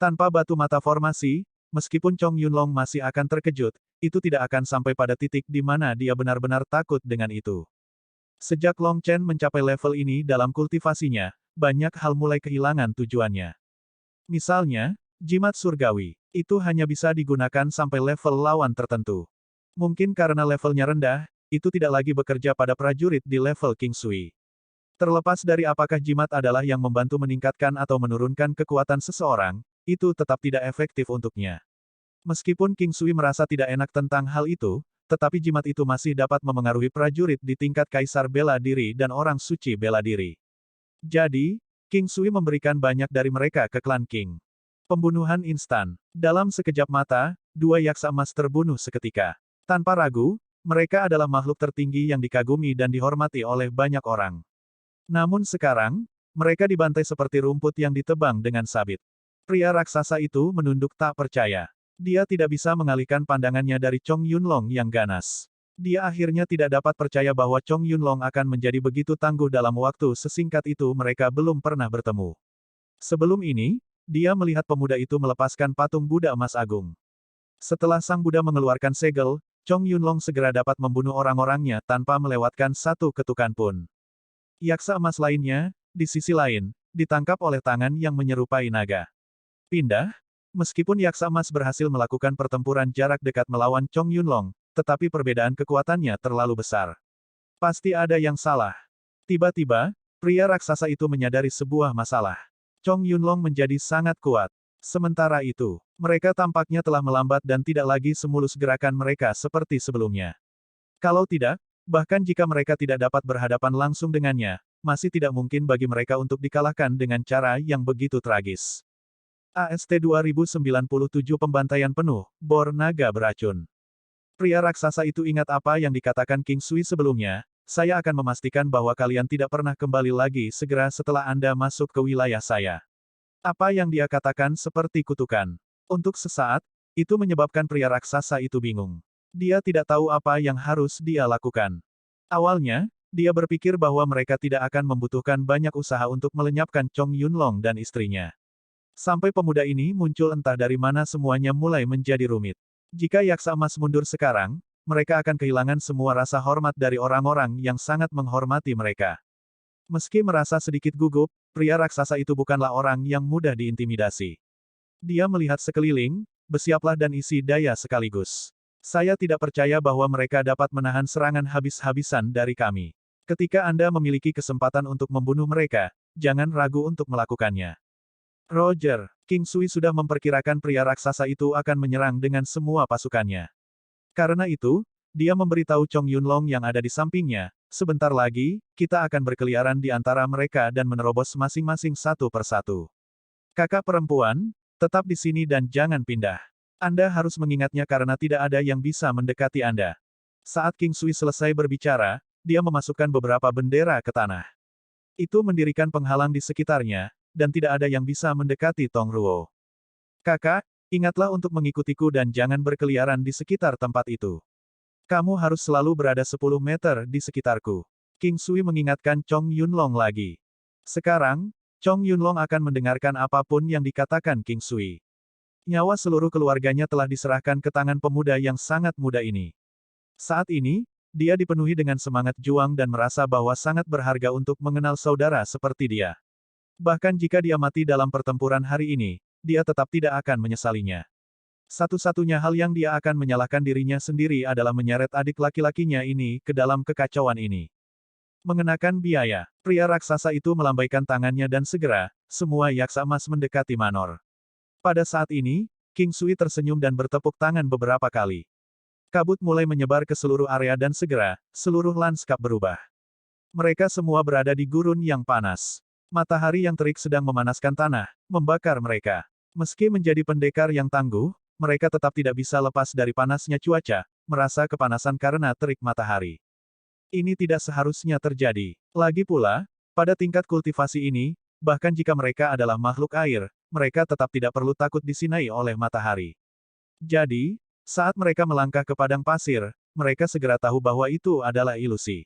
Tanpa batu mata formasi, meskipun Chong Yunlong masih akan terkejut, itu tidak akan sampai pada titik di mana dia benar-benar takut dengan itu. Sejak Long Chen mencapai level ini dalam kultivasinya, banyak hal mulai kehilangan tujuannya. Misalnya, jimat surgawi. Itu hanya bisa digunakan sampai level lawan tertentu. Mungkin karena levelnya rendah, itu tidak lagi bekerja pada prajurit di level King Sui. Terlepas dari apakah jimat adalah yang membantu meningkatkan atau menurunkan kekuatan seseorang, itu tetap tidak efektif untuknya. Meskipun King Sui merasa tidak enak tentang hal itu, tetapi jimat itu masih dapat memengaruhi prajurit di tingkat kaisar bela diri dan orang suci bela diri. Jadi, King Sui memberikan banyak dari mereka ke klan King. Pembunuhan instan. Dalam sekejap mata, dua yaksa emas terbunuh seketika. Tanpa ragu, mereka adalah makhluk tertinggi yang dikagumi dan dihormati oleh banyak orang. Namun sekarang, mereka dibantai seperti rumput yang ditebang dengan sabit. Pria raksasa itu menunduk tak percaya. Dia tidak bisa mengalihkan pandangannya dari Chong Yunlong yang ganas. Dia akhirnya tidak dapat percaya bahwa Chong Yunlong akan menjadi begitu tangguh dalam waktu sesingkat itu mereka belum pernah bertemu. Sebelum ini, dia melihat pemuda itu melepaskan patung Buddha emas agung. Setelah sang Buddha mengeluarkan segel, Chong Yunlong segera dapat membunuh orang-orangnya tanpa melewatkan satu ketukan pun. Yaksa emas lainnya, di sisi lain, ditangkap oleh tangan yang menyerupai naga. Pindah, meskipun yaksa emas berhasil melakukan pertempuran jarak dekat melawan Chong Yunlong, tetapi perbedaan kekuatannya terlalu besar. Pasti ada yang salah. Tiba-tiba, pria raksasa itu menyadari sebuah masalah. Chong Yunlong menjadi sangat kuat. Sementara itu, mereka tampaknya telah melambat dan tidak lagi semulus gerakan mereka seperti sebelumnya. Kalau tidak, bahkan jika mereka tidak dapat berhadapan langsung dengannya, masih tidak mungkin bagi mereka untuk dikalahkan dengan cara yang begitu tragis. AST 2097 Pembantaian penuh, bor naga beracun. Pria raksasa itu ingat apa yang dikatakan King Sui sebelumnya, saya akan memastikan bahwa kalian tidak pernah kembali lagi segera setelah Anda masuk ke wilayah saya. Apa yang dia katakan seperti kutukan. Untuk sesaat, itu menyebabkan pria raksasa itu bingung. Dia tidak tahu apa yang harus dia lakukan. Awalnya, dia berpikir bahwa mereka tidak akan membutuhkan banyak usaha untuk melenyapkan Chong Yunlong dan istrinya. Sampai pemuda ini muncul entah dari mana semuanya mulai menjadi rumit. Jika yaksa emas mundur sekarang, mereka akan kehilangan semua rasa hormat dari orang-orang yang sangat menghormati mereka. Meski merasa sedikit gugup, pria raksasa itu bukanlah orang yang mudah diintimidasi. Dia melihat sekeliling, bersiaplah dan isi daya sekaligus. Saya tidak percaya bahwa mereka dapat menahan serangan habis-habisan dari kami. Ketika Anda memiliki kesempatan untuk membunuh mereka, jangan ragu untuk melakukannya. Roger, King Sui sudah memperkirakan pria raksasa itu akan menyerang dengan semua pasukannya. Karena itu, dia memberitahu Chong Yunlong yang ada di sampingnya, sebentar lagi, kita akan berkeliaran di antara mereka dan menerobos masing-masing satu persatu. Kakak perempuan, tetap di sini dan jangan pindah. Anda harus mengingatnya karena tidak ada yang bisa mendekati Anda. Saat King Sui selesai berbicara, dia memasukkan beberapa bendera ke tanah. Itu mendirikan penghalang di sekitarnya, dan tidak ada yang bisa mendekati Tong Ruo. Kakak, ingatlah untuk mengikutiku dan jangan berkeliaran di sekitar tempat itu. Kamu harus selalu berada 10 meter di sekitarku. King Sui mengingatkan Chong Yunlong lagi. Sekarang, Chong Yunlong akan mendengarkan apapun yang dikatakan King Sui. Nyawa seluruh keluarganya telah diserahkan ke tangan pemuda yang sangat muda ini. Saat ini, dia dipenuhi dengan semangat juang dan merasa bahwa sangat berharga untuk mengenal saudara seperti dia. Bahkan jika dia mati dalam pertempuran hari ini, dia tetap tidak akan menyesalinya. Satu-satunya hal yang dia akan menyalahkan dirinya sendiri adalah menyeret adik laki-lakinya ini ke dalam kekacauan ini. Mengenakan biaya, pria raksasa itu melambaikan tangannya dan segera, semua yaksa emas mendekati Manor. Pada saat ini, King Sui tersenyum dan bertepuk tangan beberapa kali. Kabut mulai menyebar ke seluruh area dan segera, seluruh lanskap berubah. Mereka semua berada di gurun yang panas. Matahari yang terik sedang memanaskan tanah, membakar mereka. Meski menjadi pendekar yang tangguh, mereka tetap tidak bisa lepas dari panasnya cuaca, merasa kepanasan karena terik matahari. Ini tidak seharusnya terjadi. Lagi pula, pada tingkat kultivasi ini, bahkan jika mereka adalah makhluk air, mereka tetap tidak perlu takut disinai oleh matahari. Jadi, saat mereka melangkah ke padang pasir, mereka segera tahu bahwa itu adalah ilusi.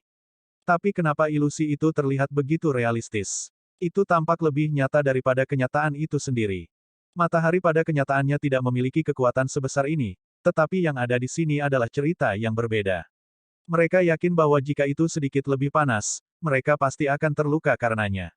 Tapi kenapa ilusi itu terlihat begitu realistis? Itu tampak lebih nyata daripada kenyataan itu sendiri. Matahari pada kenyataannya tidak memiliki kekuatan sebesar ini, tetapi yang ada di sini adalah cerita yang berbeda. Mereka yakin bahwa jika itu sedikit lebih panas, mereka pasti akan terluka karenanya.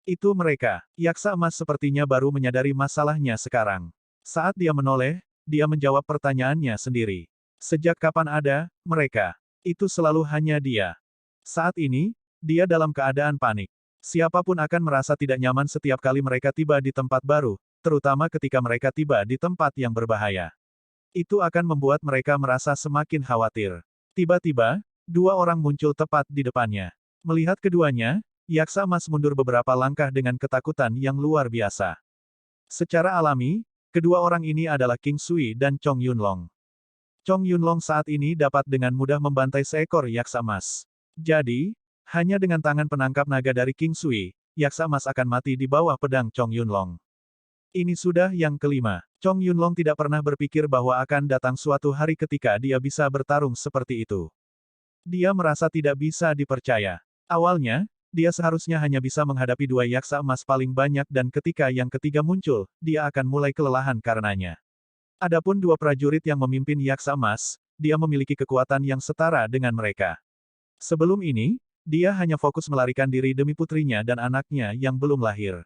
Itu mereka. Yaksa emas sepertinya baru menyadari masalahnya sekarang. Saat dia menoleh, dia menjawab pertanyaannya sendiri. Sejak kapan ada mereka? Itu selalu hanya dia. Saat ini, dia dalam keadaan panik. Siapapun akan merasa tidak nyaman setiap kali mereka tiba di tempat baru, terutama ketika mereka tiba di tempat yang berbahaya. Itu akan membuat mereka merasa semakin khawatir. Tiba-tiba, dua orang muncul tepat di depannya. Melihat keduanya, Yaksa emas mundur beberapa langkah dengan ketakutan yang luar biasa. Secara alami, kedua orang ini adalah King Sui dan Chong Yunlong. Chong Yunlong saat ini dapat dengan mudah membantai seekor yaksa emas. Jadi, hanya dengan tangan penangkap naga dari King Sui, yaksa emas akan mati di bawah pedang Chong Yunlong. Ini sudah yang kelima. Chong Yunlong tidak pernah berpikir bahwa akan datang suatu hari ketika dia bisa bertarung seperti itu. Dia merasa tidak bisa dipercaya. Awalnya, dia seharusnya hanya bisa menghadapi dua yaksa emas paling banyak dan ketika yang ketiga muncul, dia akan mulai kelelahan karenanya. Adapun dua prajurit yang memimpin yaksa emas, dia memiliki kekuatan yang setara dengan mereka. Sebelum ini, dia hanya fokus melarikan diri demi putrinya dan anaknya yang belum lahir.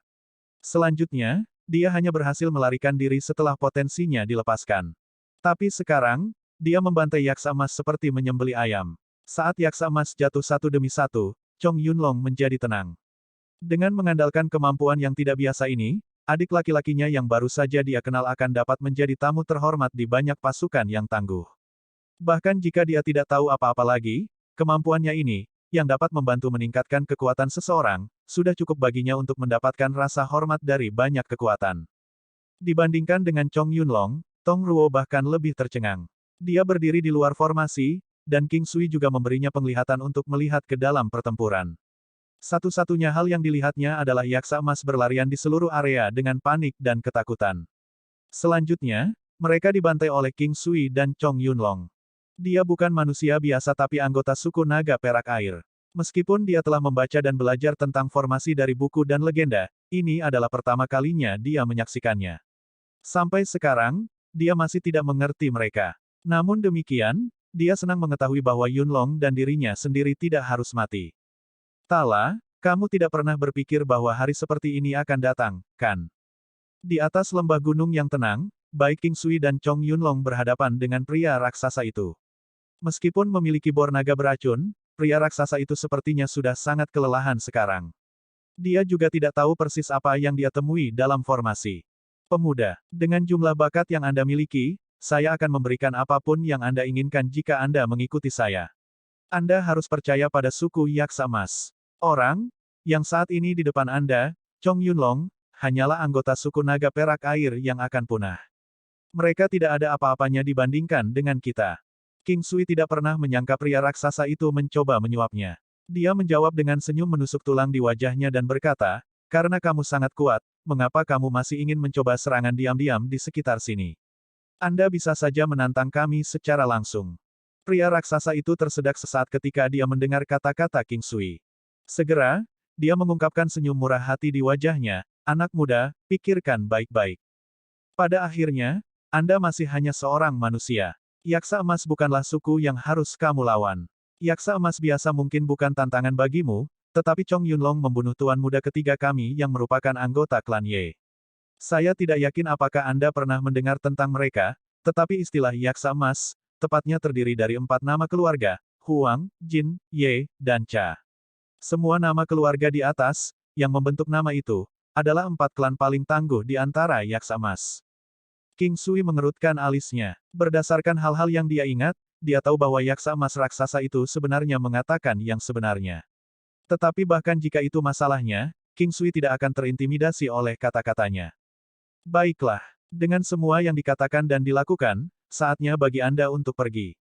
Selanjutnya, dia hanya berhasil melarikan diri setelah potensinya dilepaskan. Tapi sekarang, dia membantai yaksa emas seperti menyembelih ayam. Saat yaksa emas jatuh satu demi satu, Chong Yunlong menjadi tenang. Dengan mengandalkan kemampuan yang tidak biasa ini, adik laki-lakinya yang baru saja dia kenal akan dapat menjadi tamu terhormat di banyak pasukan yang tangguh. Bahkan jika dia tidak tahu apa-apa lagi, kemampuannya ini, yang dapat membantu meningkatkan kekuatan seseorang, sudah cukup baginya untuk mendapatkan rasa hormat dari banyak kekuatan. Dibandingkan dengan Chong Yunlong, Tong Ruo bahkan lebih tercengang. Dia berdiri di luar formasi, dan King Sui juga memberinya penglihatan untuk melihat ke dalam pertempuran. Satu-satunya hal yang dilihatnya adalah yaksa emas berlarian di seluruh area dengan panik dan ketakutan. Selanjutnya, mereka dibantai oleh King Sui dan Chong Yunlong. Dia bukan manusia biasa tapi anggota suku naga perak air. Meskipun dia telah membaca dan belajar tentang formasi dari buku dan legenda, ini adalah pertama kalinya dia menyaksikannya. Sampai sekarang, dia masih tidak mengerti mereka. Namun demikian, dia senang mengetahui bahwa Yunlong dan dirinya sendiri tidak harus mati. Tala, kamu tidak pernah berpikir bahwa hari seperti ini akan datang, kan? Di atas lembah gunung yang tenang, baik King Sui dan Chong Yunlong berhadapan dengan pria raksasa itu. Meskipun memiliki bor naga beracun, pria raksasa itu sepertinya sudah sangat kelelahan sekarang. Dia juga tidak tahu persis apa yang dia temui dalam formasi. Pemuda, dengan jumlah bakat yang Anda miliki, saya akan memberikan apapun yang Anda inginkan jika Anda mengikuti saya. Anda harus percaya pada suku yaksa emas. Orang yang saat ini di depan Anda, Chong Yunlong, hanyalah anggota suku naga perak air yang akan punah. Mereka tidak ada apa-apanya dibandingkan dengan kita. King Sui tidak pernah menyangka pria raksasa itu mencoba menyuapnya. Dia menjawab dengan senyum menusuk tulang di wajahnya dan berkata, "Karena kamu sangat kuat, mengapa kamu masih ingin mencoba serangan diam-diam di sekitar sini? Anda bisa saja menantang kami secara langsung." Pria raksasa itu tersedak sesaat ketika dia mendengar kata-kata King Sui. Segera, dia mengungkapkan senyum murah hati di wajahnya, "Anak muda, pikirkan baik-baik. Pada akhirnya, Anda masih hanya seorang manusia. Yaksa emas bukanlah suku yang harus kamu lawan. Yaksa emas biasa mungkin bukan tantangan bagimu, tetapi Chong Yunlong membunuh tuan muda ketiga kami yang merupakan anggota klan Ye. Saya tidak yakin apakah Anda pernah mendengar tentang mereka, tetapi istilah yaksa emas, tepatnya terdiri dari 4 nama keluarga, Huang, Jin, Ye, dan Cha. Semua nama keluarga di atas, yang membentuk nama itu, adalah 4 klan paling tangguh di antara yaksa emas." King Sui mengerutkan alisnya. Berdasarkan hal-hal yang dia ingat, dia tahu bahwa yaksa emas raksasa itu sebenarnya mengatakan yang sebenarnya. Tetapi bahkan jika itu masalahnya, King Sui tidak akan terintimidasi oleh kata-katanya. "Baiklah, dengan semua yang dikatakan dan dilakukan, saatnya bagi Anda untuk pergi.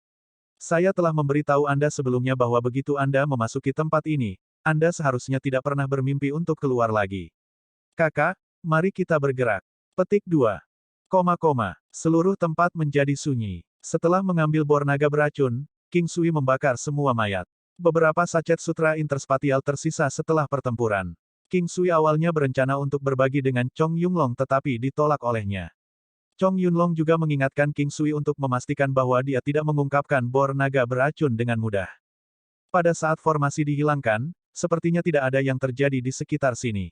Saya telah memberitahu Anda sebelumnya bahwa begitu Anda memasuki tempat ini, Anda seharusnya tidak pernah bermimpi untuk keluar lagi. Kakak, mari kita bergerak." Petik 2. Seluruh tempat menjadi sunyi. Setelah mengambil bor naga beracun, King Sui membakar semua mayat. Beberapa sachet sutra interspatial tersisa setelah pertempuran. King Sui awalnya berencana untuk berbagi dengan Chong Yunlong tetapi ditolak olehnya. Chong Yunlong juga mengingatkan King Sui untuk memastikan bahwa dia tidak mengungkapkan bor naga beracun dengan mudah. Pada saat formasi dihilangkan, sepertinya tidak ada yang terjadi di sekitar sini.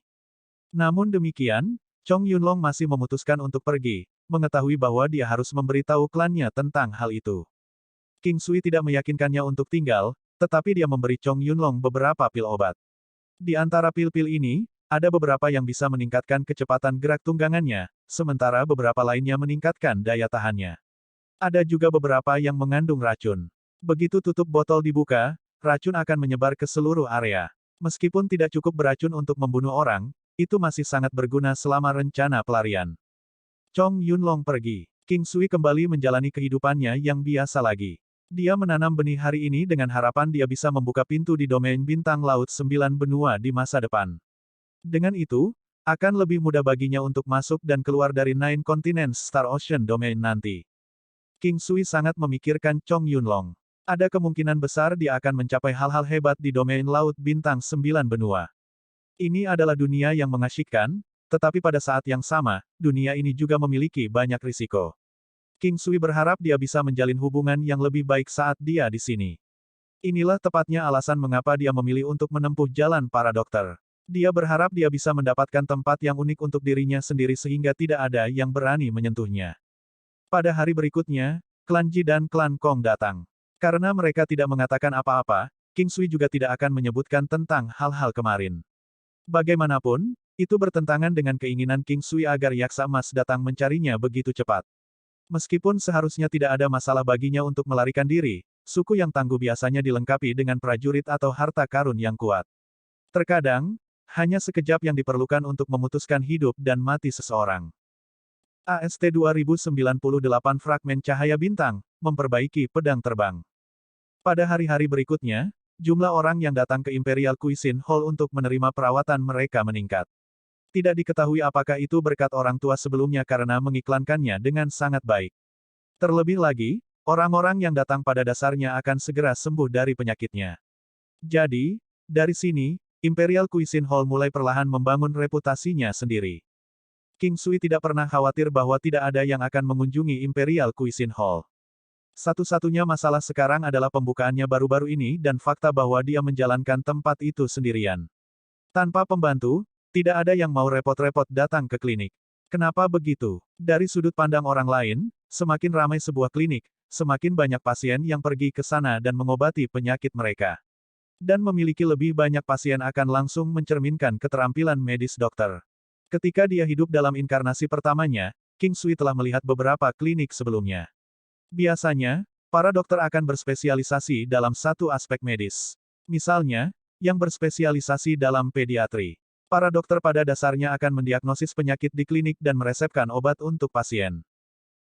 Namun demikian, Chong Yunlong masih memutuskan untuk pergi, mengetahui bahwa dia harus memberitahu klannya tentang hal itu. King Sui tidak meyakinkannya untuk tinggal, tetapi dia memberi Chong Yunlong beberapa pil obat. Di antara pil-pil ini, ada beberapa yang bisa meningkatkan kecepatan gerak tunggangannya, sementara beberapa lainnya meningkatkan daya tahannya. Ada juga beberapa yang mengandung racun. Begitu tutup botol dibuka, racun akan menyebar ke seluruh area. Meskipun tidak cukup beracun untuk membunuh orang, itu masih sangat berguna selama rencana pelarian. Chong Yunlong pergi. King Sui kembali menjalani kehidupannya yang biasa lagi. Dia menanam benih hari ini dengan harapan dia bisa membuka pintu di domain bintang laut 9 benua di masa depan. Dengan itu, akan lebih mudah baginya untuk masuk dan keluar dari Nine Continents Star Ocean Domain nanti. King Sui sangat memikirkan Chong Yunlong. Ada kemungkinan besar dia akan mencapai hal-hal hebat di domain laut bintang 9 benua. Ini adalah dunia yang mengasyikkan, tetapi pada saat yang sama, dunia ini juga memiliki banyak risiko. King Sui berharap dia bisa menjalin hubungan yang lebih baik saat dia di sini. Inilah tepatnya alasan mengapa dia memilih untuk menempuh jalan para dokter. Dia berharap dia bisa mendapatkan tempat yang unik untuk dirinya sendiri sehingga tidak ada yang berani menyentuhnya. Pada hari berikutnya, klan Ji dan klan Kong datang. Karena mereka tidak mengatakan apa-apa, King Sui juga tidak akan menyebutkan tentang hal-hal kemarin. Bagaimanapun, itu bertentangan dengan keinginan King Sui agar Yaksa Emas datang mencarinya begitu cepat. Meskipun seharusnya tidak ada masalah baginya untuk melarikan diri, suku yang tangguh biasanya dilengkapi dengan prajurit atau harta karun yang kuat. Terkadang, hanya sekejap yang diperlukan untuk memutuskan hidup dan mati seseorang. AST 2098 Fragmen Cahaya Bintang, memperbaiki pedang terbang. Pada hari-hari berikutnya, jumlah orang yang datang ke Imperial Cuisine Hall untuk menerima perawatan mereka meningkat. Tidak diketahui apakah itu berkat orang tua sebelumnya karena mengiklankannya dengan sangat baik. Terlebih lagi, orang-orang yang datang pada dasarnya akan segera sembuh dari penyakitnya. Jadi, dari sini, Imperial Cuisine Hall mulai perlahan membangun reputasinya sendiri. King Sui tidak pernah khawatir bahwa tidak ada yang akan mengunjungi Imperial Cuisine Hall. Satu-satunya masalah sekarang adalah pembukaannya baru-baru ini dan fakta bahwa dia menjalankan tempat itu sendirian. Tanpa pembantu, tidak ada yang mau repot-repot datang ke klinik. Kenapa begitu? Dari sudut pandang orang lain, semakin ramai sebuah klinik, semakin banyak pasien yang pergi ke sana dan mengobati penyakit mereka. Dan memiliki lebih banyak pasien akan langsung mencerminkan keterampilan medis dokter. Ketika dia hidup dalam inkarnasi pertamanya, King Sui telah melihat beberapa klinik sebelumnya. Biasanya, para dokter akan berspesialisasi dalam satu aspek medis. Misalnya, yang berspesialisasi dalam pediatri. Para dokter pada dasarnya akan mendiagnosis penyakit di klinik dan meresepkan obat untuk pasien.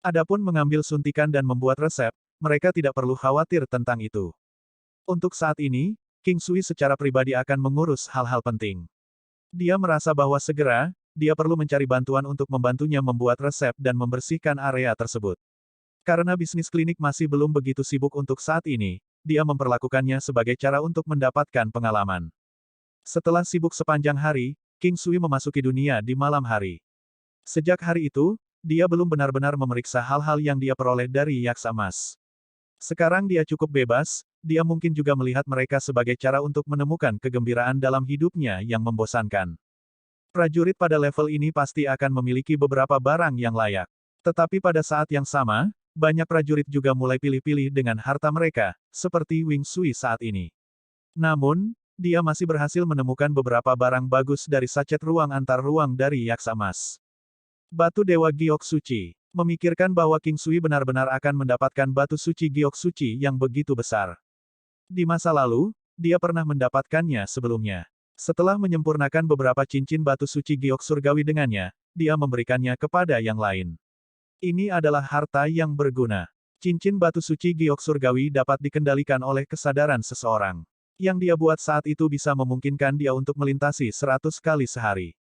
Adapun mengambil suntikan dan membuat resep, mereka tidak perlu khawatir tentang itu. Untuk saat ini, King Sui secara pribadi akan mengurus hal-hal penting. Dia merasa bahwa segera, dia perlu mencari bantuan untuk membantunya membuat resep dan membersihkan area tersebut. Karena bisnis klinik masih belum begitu sibuk untuk saat ini, dia memperlakukannya sebagai cara untuk mendapatkan pengalaman. Setelah sibuk sepanjang hari, King Sui memasuki dunia di malam hari. Sejak hari itu, dia belum benar-benar memeriksa hal-hal yang dia peroleh dari Yaksa Emas. Sekarang dia cukup bebas, dia mungkin juga melihat mereka sebagai cara untuk menemukan kegembiraan dalam hidupnya yang membosankan. Prajurit pada level ini pasti akan memiliki beberapa barang yang layak. Tetapi pada saat yang sama, banyak prajurit juga mulai pilih-pilih dengan harta mereka, seperti Wing Sui saat ini. Namun, dia masih berhasil menemukan beberapa barang bagus dari sachet ruang antar ruang dari Yaksa Emas. Batu Dewa Giok Suci. Memikirkan bahwa King Sui benar-benar akan mendapatkan batu suci Giok Suci yang begitu besar. Di masa lalu, dia pernah mendapatkannya sebelumnya. Setelah menyempurnakan beberapa cincin batu suci Giok Surgawi dengannya, dia memberikannya kepada yang lain. Ini adalah harta yang berguna. Cincin batu suci Giok Surgawi dapat dikendalikan oleh kesadaran seseorang. Yang dia buat saat itu bisa memungkinkan dia untuk melintasi 100 kali sehari.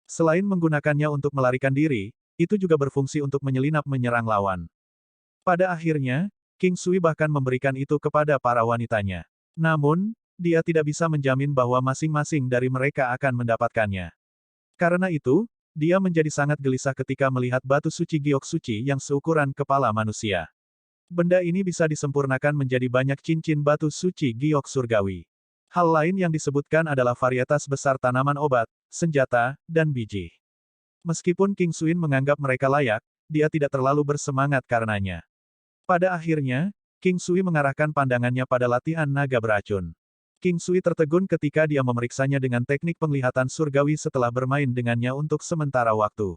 Selain menggunakannya untuk melarikan diri, itu juga berfungsi untuk menyelinap menyerang lawan. Pada akhirnya, King Sui bahkan memberikan itu kepada para wanitanya. Namun, dia tidak bisa menjamin bahwa masing-masing dari mereka akan mendapatkannya. Karena itu, dia menjadi sangat gelisah ketika melihat batu suci Giok Suci yang seukuran kepala manusia. Benda ini bisa disempurnakan menjadi banyak cincin batu suci Giok Surgawi. Hal lain yang disebutkan adalah varietas besar tanaman obat, senjata, dan biji. Meskipun King Xuin menganggap mereka layak, dia tidak terlalu bersemangat karenanya. Pada akhirnya, King Sui mengarahkan pandangannya pada latihan naga beracun. King Sui tertegun ketika dia memeriksanya dengan teknik penglihatan surgawi setelah bermain dengannya untuk sementara waktu.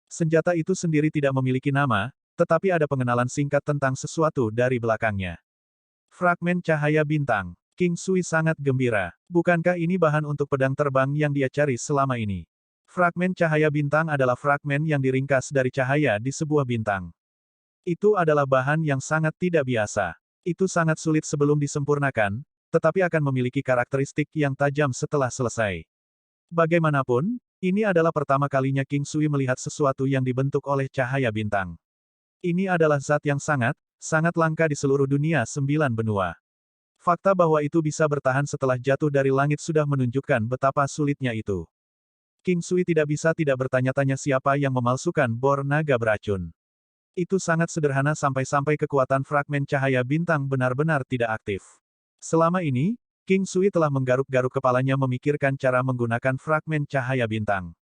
Senjata itu sendiri tidak memiliki nama, tetapi ada pengenalan singkat tentang sesuatu dari belakangnya. Fragmen cahaya bintang. King Sui sangat gembira. Bukankah ini bahan untuk pedang terbang yang dia cari selama ini? Fragmen cahaya bintang adalah fragmen yang diringkas dari cahaya di sebuah bintang. Itu adalah bahan yang sangat tidak biasa. Itu sangat sulit sebelum disempurnakan, tetapi akan memiliki karakteristik yang tajam setelah selesai. Bagaimanapun, ini adalah pertama kalinya King Sui melihat sesuatu yang dibentuk oleh cahaya bintang. Ini adalah zat yang sangat langka di seluruh dunia 9 benua. Fakta bahwa itu bisa bertahan setelah jatuh dari langit sudah menunjukkan betapa sulitnya itu. King Sui tidak bisa tidak bertanya-tanya siapa yang memalsukan bor naga beracun. Itu sangat sederhana sampai-sampai kekuatan fragmen cahaya bintang benar-benar tidak aktif. Selama ini, King Sui telah menggaruk-garuk kepalanya memikirkan cara menggunakan fragmen cahaya bintang.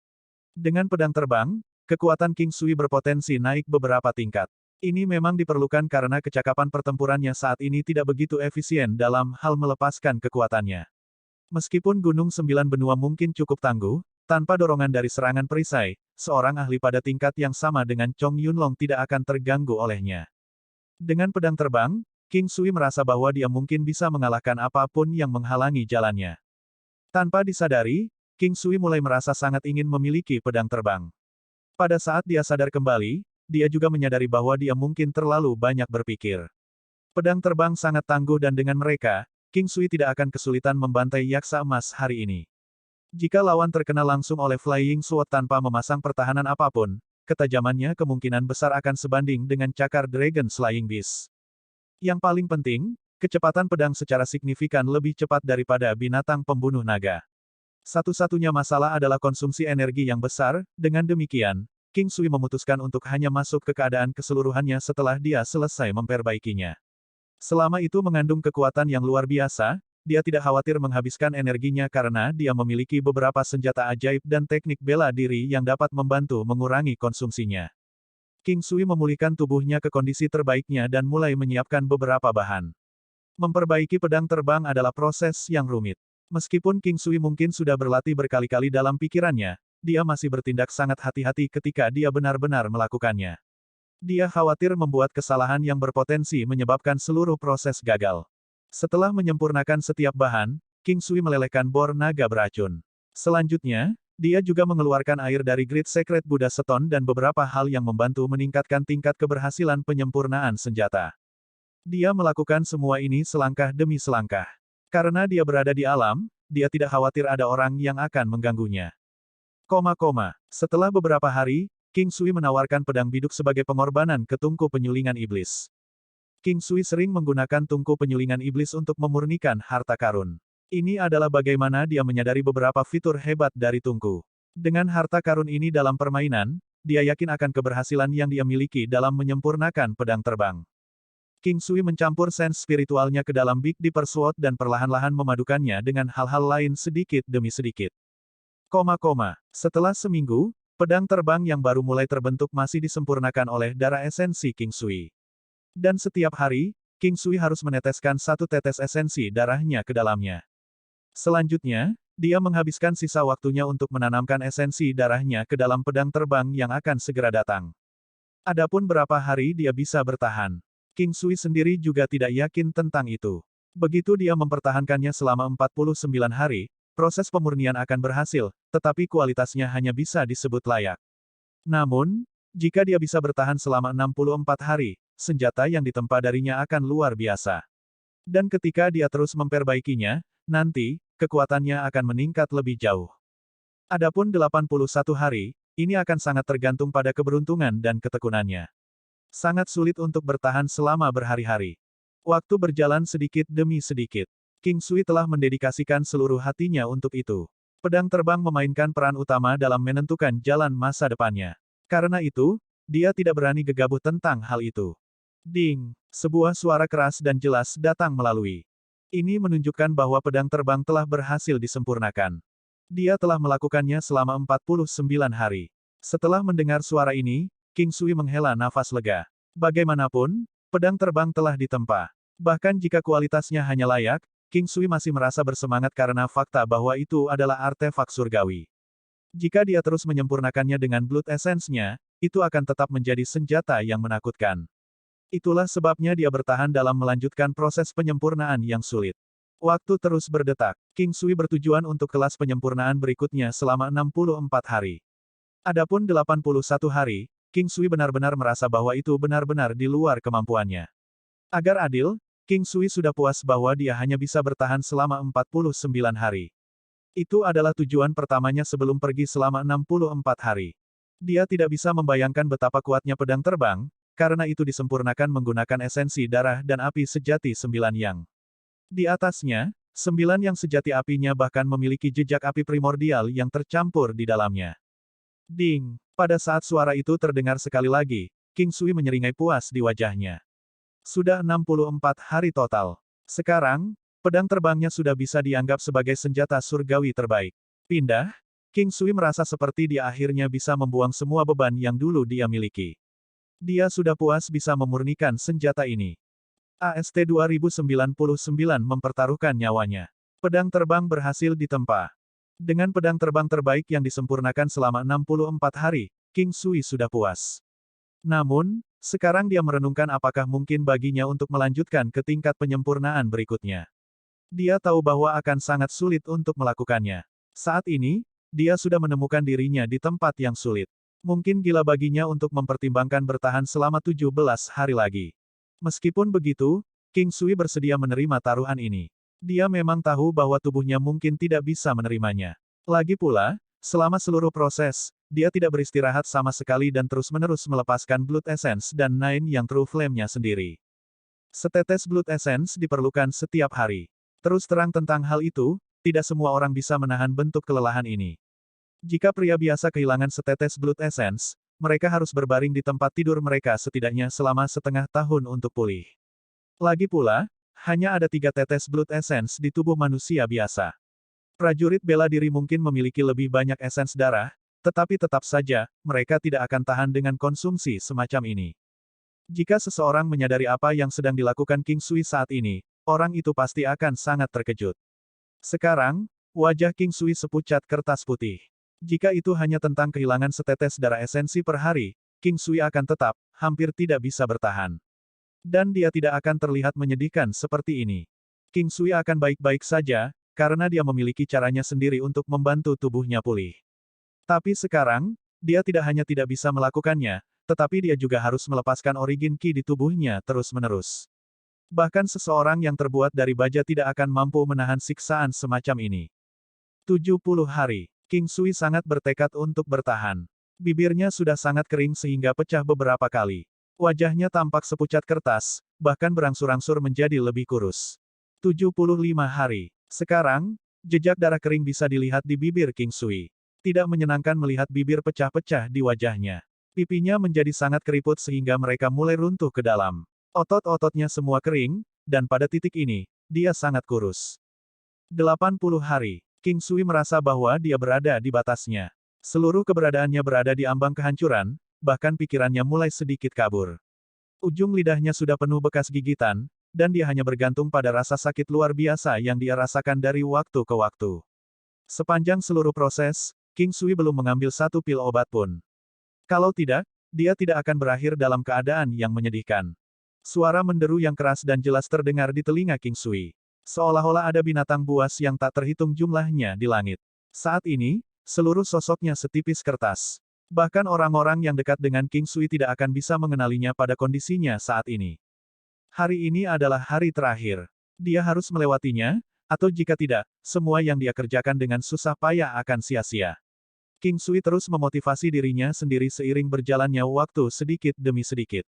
Dengan pedang terbang, kekuatan King Sui berpotensi naik beberapa tingkat. Ini memang diperlukan karena kecakapan pertempurannya saat ini tidak begitu efisien dalam hal melepaskan kekuatannya. Meskipun Gunung Sembilan Benua mungkin cukup tangguh, tanpa dorongan dari serangan perisai, seorang ahli pada tingkat yang sama dengan Chong Yunlong tidak akan terganggu olehnya. Dengan pedang terbang, King Sui merasa bahwa dia mungkin bisa mengalahkan apapun yang menghalangi jalannya. Tanpa disadari, King Sui mulai merasa sangat ingin memiliki pedang terbang. Pada saat dia sadar kembali, dia juga menyadari bahwa dia mungkin terlalu banyak berpikir. Pedang terbang sangat tangguh dan dengan mereka, King Sui tidak akan kesulitan membantai yaksa emas hari ini. Jika lawan terkena langsung oleh Flying Sword tanpa memasang pertahanan apapun, ketajamannya kemungkinan besar akan sebanding dengan cakar Dragon Slaying Beast. Yang paling penting, kecepatan pedang secara signifikan lebih cepat daripada binatang pembunuh naga. Satu-satunya masalah adalah konsumsi energi yang besar, dengan demikian, King Sui memutuskan untuk hanya masuk ke keadaan keseluruhannya setelah dia selesai memperbaikinya. Selama itu mengandung kekuatan yang luar biasa, dia tidak khawatir menghabiskan energinya karena dia memiliki beberapa senjata ajaib dan teknik bela diri yang dapat membantu mengurangi konsumsinya. King Sui memulihkan tubuhnya ke kondisi terbaiknya dan mulai menyiapkan beberapa bahan. Memperbaiki pedang terbang adalah proses yang rumit. Meskipun King Sui mungkin sudah berlatih berkali-kali dalam pikirannya, dia masih bertindak sangat hati-hati ketika dia benar-benar melakukannya. Dia khawatir membuat kesalahan yang berpotensi menyebabkan seluruh proses gagal. Setelah menyempurnakan setiap bahan, King Sui melelehkan bor naga beracun. Selanjutnya, dia juga mengeluarkan air dari Great Secret Buddha Stone dan beberapa hal yang membantu meningkatkan tingkat keberhasilan penyempurnaan senjata. Dia melakukan semua ini selangkah demi selangkah. Karena dia berada di alam, dia tidak khawatir ada orang yang akan mengganggunya. Setelah beberapa hari, King Sui menawarkan pedang biduk sebagai pengorbanan ke tungku penyulingan iblis. King Sui sering menggunakan tungku penyulingan iblis untuk memurnikan harta karun. Ini adalah bagaimana dia menyadari beberapa fitur hebat dari tungku. Dengan harta karun ini dalam permainan, dia yakin akan keberhasilan yang dia miliki dalam menyempurnakan pedang terbang. King Sui mencampur sense spiritualnya ke dalam Big Dipper Sword dan perlahan-lahan memadukannya dengan hal-hal lain sedikit demi sedikit. Setelah seminggu, pedang terbang yang baru mulai terbentuk masih disempurnakan oleh darah esensi King Sui. Dan setiap hari, King Sui harus meneteskan satu tetes esensi darahnya ke dalamnya. Selanjutnya, dia menghabiskan sisa waktunya untuk menanamkan esensi darahnya ke dalam pedang terbang yang akan segera datang. Adapun berapa hari dia bisa bertahan, King Sui sendiri juga tidak yakin tentang itu. Begitu dia mempertahankannya selama 49 hari, proses pemurnian akan berhasil, tetapi kualitasnya hanya bisa disebut layak. Namun, jika dia bisa bertahan selama 64 hari, senjata yang ditempa darinya akan luar biasa. Dan ketika dia terus memperbaikinya, nanti, kekuatannya akan meningkat lebih jauh. Adapun 81 hari, ini akan sangat tergantung pada keberuntungan dan ketekunannya. Sangat sulit untuk bertahan selama berhari-hari. Waktu berjalan sedikit demi sedikit. King Sui telah mendedikasikan seluruh hatinya untuk itu. Pedang terbang memainkan peran utama dalam menentukan jalan masa depannya. Karena itu, dia tidak berani gegabah tentang hal itu. Ding! Sebuah suara keras dan jelas datang melalui. Ini menunjukkan bahwa pedang terbang telah berhasil disempurnakan. Dia telah melakukannya selama 49 hari. Setelah mendengar suara ini, King Sui menghela nafas lega. Bagaimanapun, pedang terbang telah ditempa. Bahkan jika kualitasnya hanya layak, King Sui masih merasa bersemangat karena fakta bahwa itu adalah artefak surgawi. Jika dia terus menyempurnakannya dengan Blood Essence-nya, itu akan tetap menjadi senjata yang menakutkan. Itulah sebabnya dia bertahan dalam melanjutkan proses penyempurnaan yang sulit. Waktu terus berdetak. King Sui bertujuan untuk kelas penyempurnaan berikutnya selama 64 hari. Adapun 81 hari, King Sui benar-benar merasa bahwa itu benar-benar di luar kemampuannya. Agar adil, King Sui sudah puas bahwa dia hanya bisa bertahan selama 49 hari. Itu adalah tujuan pertamanya sebelum pergi selama 64 hari. Dia tidak bisa membayangkan betapa kuatnya pedang terbang, karena itu disempurnakan menggunakan esensi darah dan api sejati 9 yang. Di atasnya, 9 yang sejati apinya bahkan memiliki jejak api primordial yang tercampur di dalamnya. Ding! Pada saat suara itu terdengar sekali lagi, King Sui menyeringai puas di wajahnya. Sudah 64 hari total. Sekarang, pedang terbangnya sudah bisa dianggap sebagai senjata surgawi terbaik. Pindah, King Sui merasa seperti dia akhirnya bisa membuang semua beban yang dulu dia miliki. Dia sudah puas bisa memurnikan senjata ini. AST 2099 mempertaruhkan nyawanya. Pedang terbang berhasil ditempa. Dengan pedang terbang terbaik yang disempurnakan selama 64 hari, King Sui sudah puas. Namun, sekarang dia merenungkan apakah mungkin baginya untuk melanjutkan ke tingkat penyempurnaan berikutnya. Dia tahu bahwa akan sangat sulit untuk melakukannya. Saat ini, dia sudah menemukan dirinya di tempat yang sulit. Mungkin gila baginya untuk mempertimbangkan bertahan selama 17 hari lagi. Meskipun begitu, King Sui bersedia menerima taruhan ini. Dia memang tahu bahwa tubuhnya mungkin tidak bisa menerimanya. Lagi pula, selama seluruh proses, dia tidak beristirahat sama sekali dan terus-menerus melepaskan Blood Essence dan Nine yang True Flame-nya sendiri. Setetes Blood Essence diperlukan setiap hari. Terus terang tentang hal itu, tidak semua orang bisa menahan bentuk kelelahan ini. Jika pria biasa kehilangan setetes Blood Essence, mereka harus berbaring di tempat tidur mereka setidaknya selama setengah tahun untuk pulih. Lagi pula, hanya ada 3 tetes Blood Essence di tubuh manusia biasa. Prajurit bela diri mungkin memiliki lebih banyak esens darah, tetapi tetap saja, mereka tidak akan tahan dengan konsumsi semacam ini. Jika seseorang menyadari apa yang sedang dilakukan King Sui saat ini, orang itu pasti akan sangat terkejut. Sekarang, wajah King Sui sepucat kertas putih. Jika itu hanya tentang kehilangan setetes darah esensi per hari, King Sui akan tetap, hampir tidak bisa bertahan. Dan dia tidak akan terlihat menyedihkan seperti ini. King Sui akan baik-baik saja, karena dia memiliki caranya sendiri untuk membantu tubuhnya pulih. Tapi sekarang, dia tidak hanya tidak bisa melakukannya, tetapi dia juga harus melepaskan origin Qi di tubuhnya terus-menerus. Bahkan seseorang yang terbuat dari baja tidak akan mampu menahan siksaan semacam ini. 70 hari. King Sui sangat bertekad untuk bertahan. Bibirnya sudah sangat kering sehingga pecah beberapa kali. Wajahnya tampak sepucat kertas, bahkan berangsur-angsur menjadi lebih kurus. 75 hari. Sekarang, jejak darah kering bisa dilihat di bibir King Sui. Tidak menyenangkan melihat bibir pecah-pecah di wajahnya. Pipinya menjadi sangat keriput sehingga mereka mulai runtuh ke dalam. Otot-ototnya semua kering, dan pada titik ini, dia sangat kurus. 80 hari. King Sui merasa bahwa dia berada di batasnya. Seluruh keberadaannya berada di ambang kehancuran, bahkan pikirannya mulai sedikit kabur. Ujung lidahnya sudah penuh bekas gigitan, dan dia hanya bergantung pada rasa sakit luar biasa yang dia rasakan dari waktu ke waktu. Sepanjang seluruh proses, King Sui belum mengambil satu pil obat pun. Kalau tidak, dia tidak akan berakhir dalam keadaan yang menyedihkan. Suara menderu yang keras dan jelas terdengar di telinga King Sui. Seolah-olah ada binatang buas yang tak terhitung jumlahnya di langit. Saat ini, seluruh sosoknya setipis kertas. Bahkan orang-orang yang dekat dengan King Sui tidak akan bisa mengenalinya pada kondisinya saat ini. Hari ini adalah hari terakhir. Dia harus melewatinya, atau jika tidak, semua yang dia kerjakan dengan susah payah akan sia-sia. King Sui terus memotivasi dirinya sendiri seiring berjalannya waktu sedikit demi sedikit.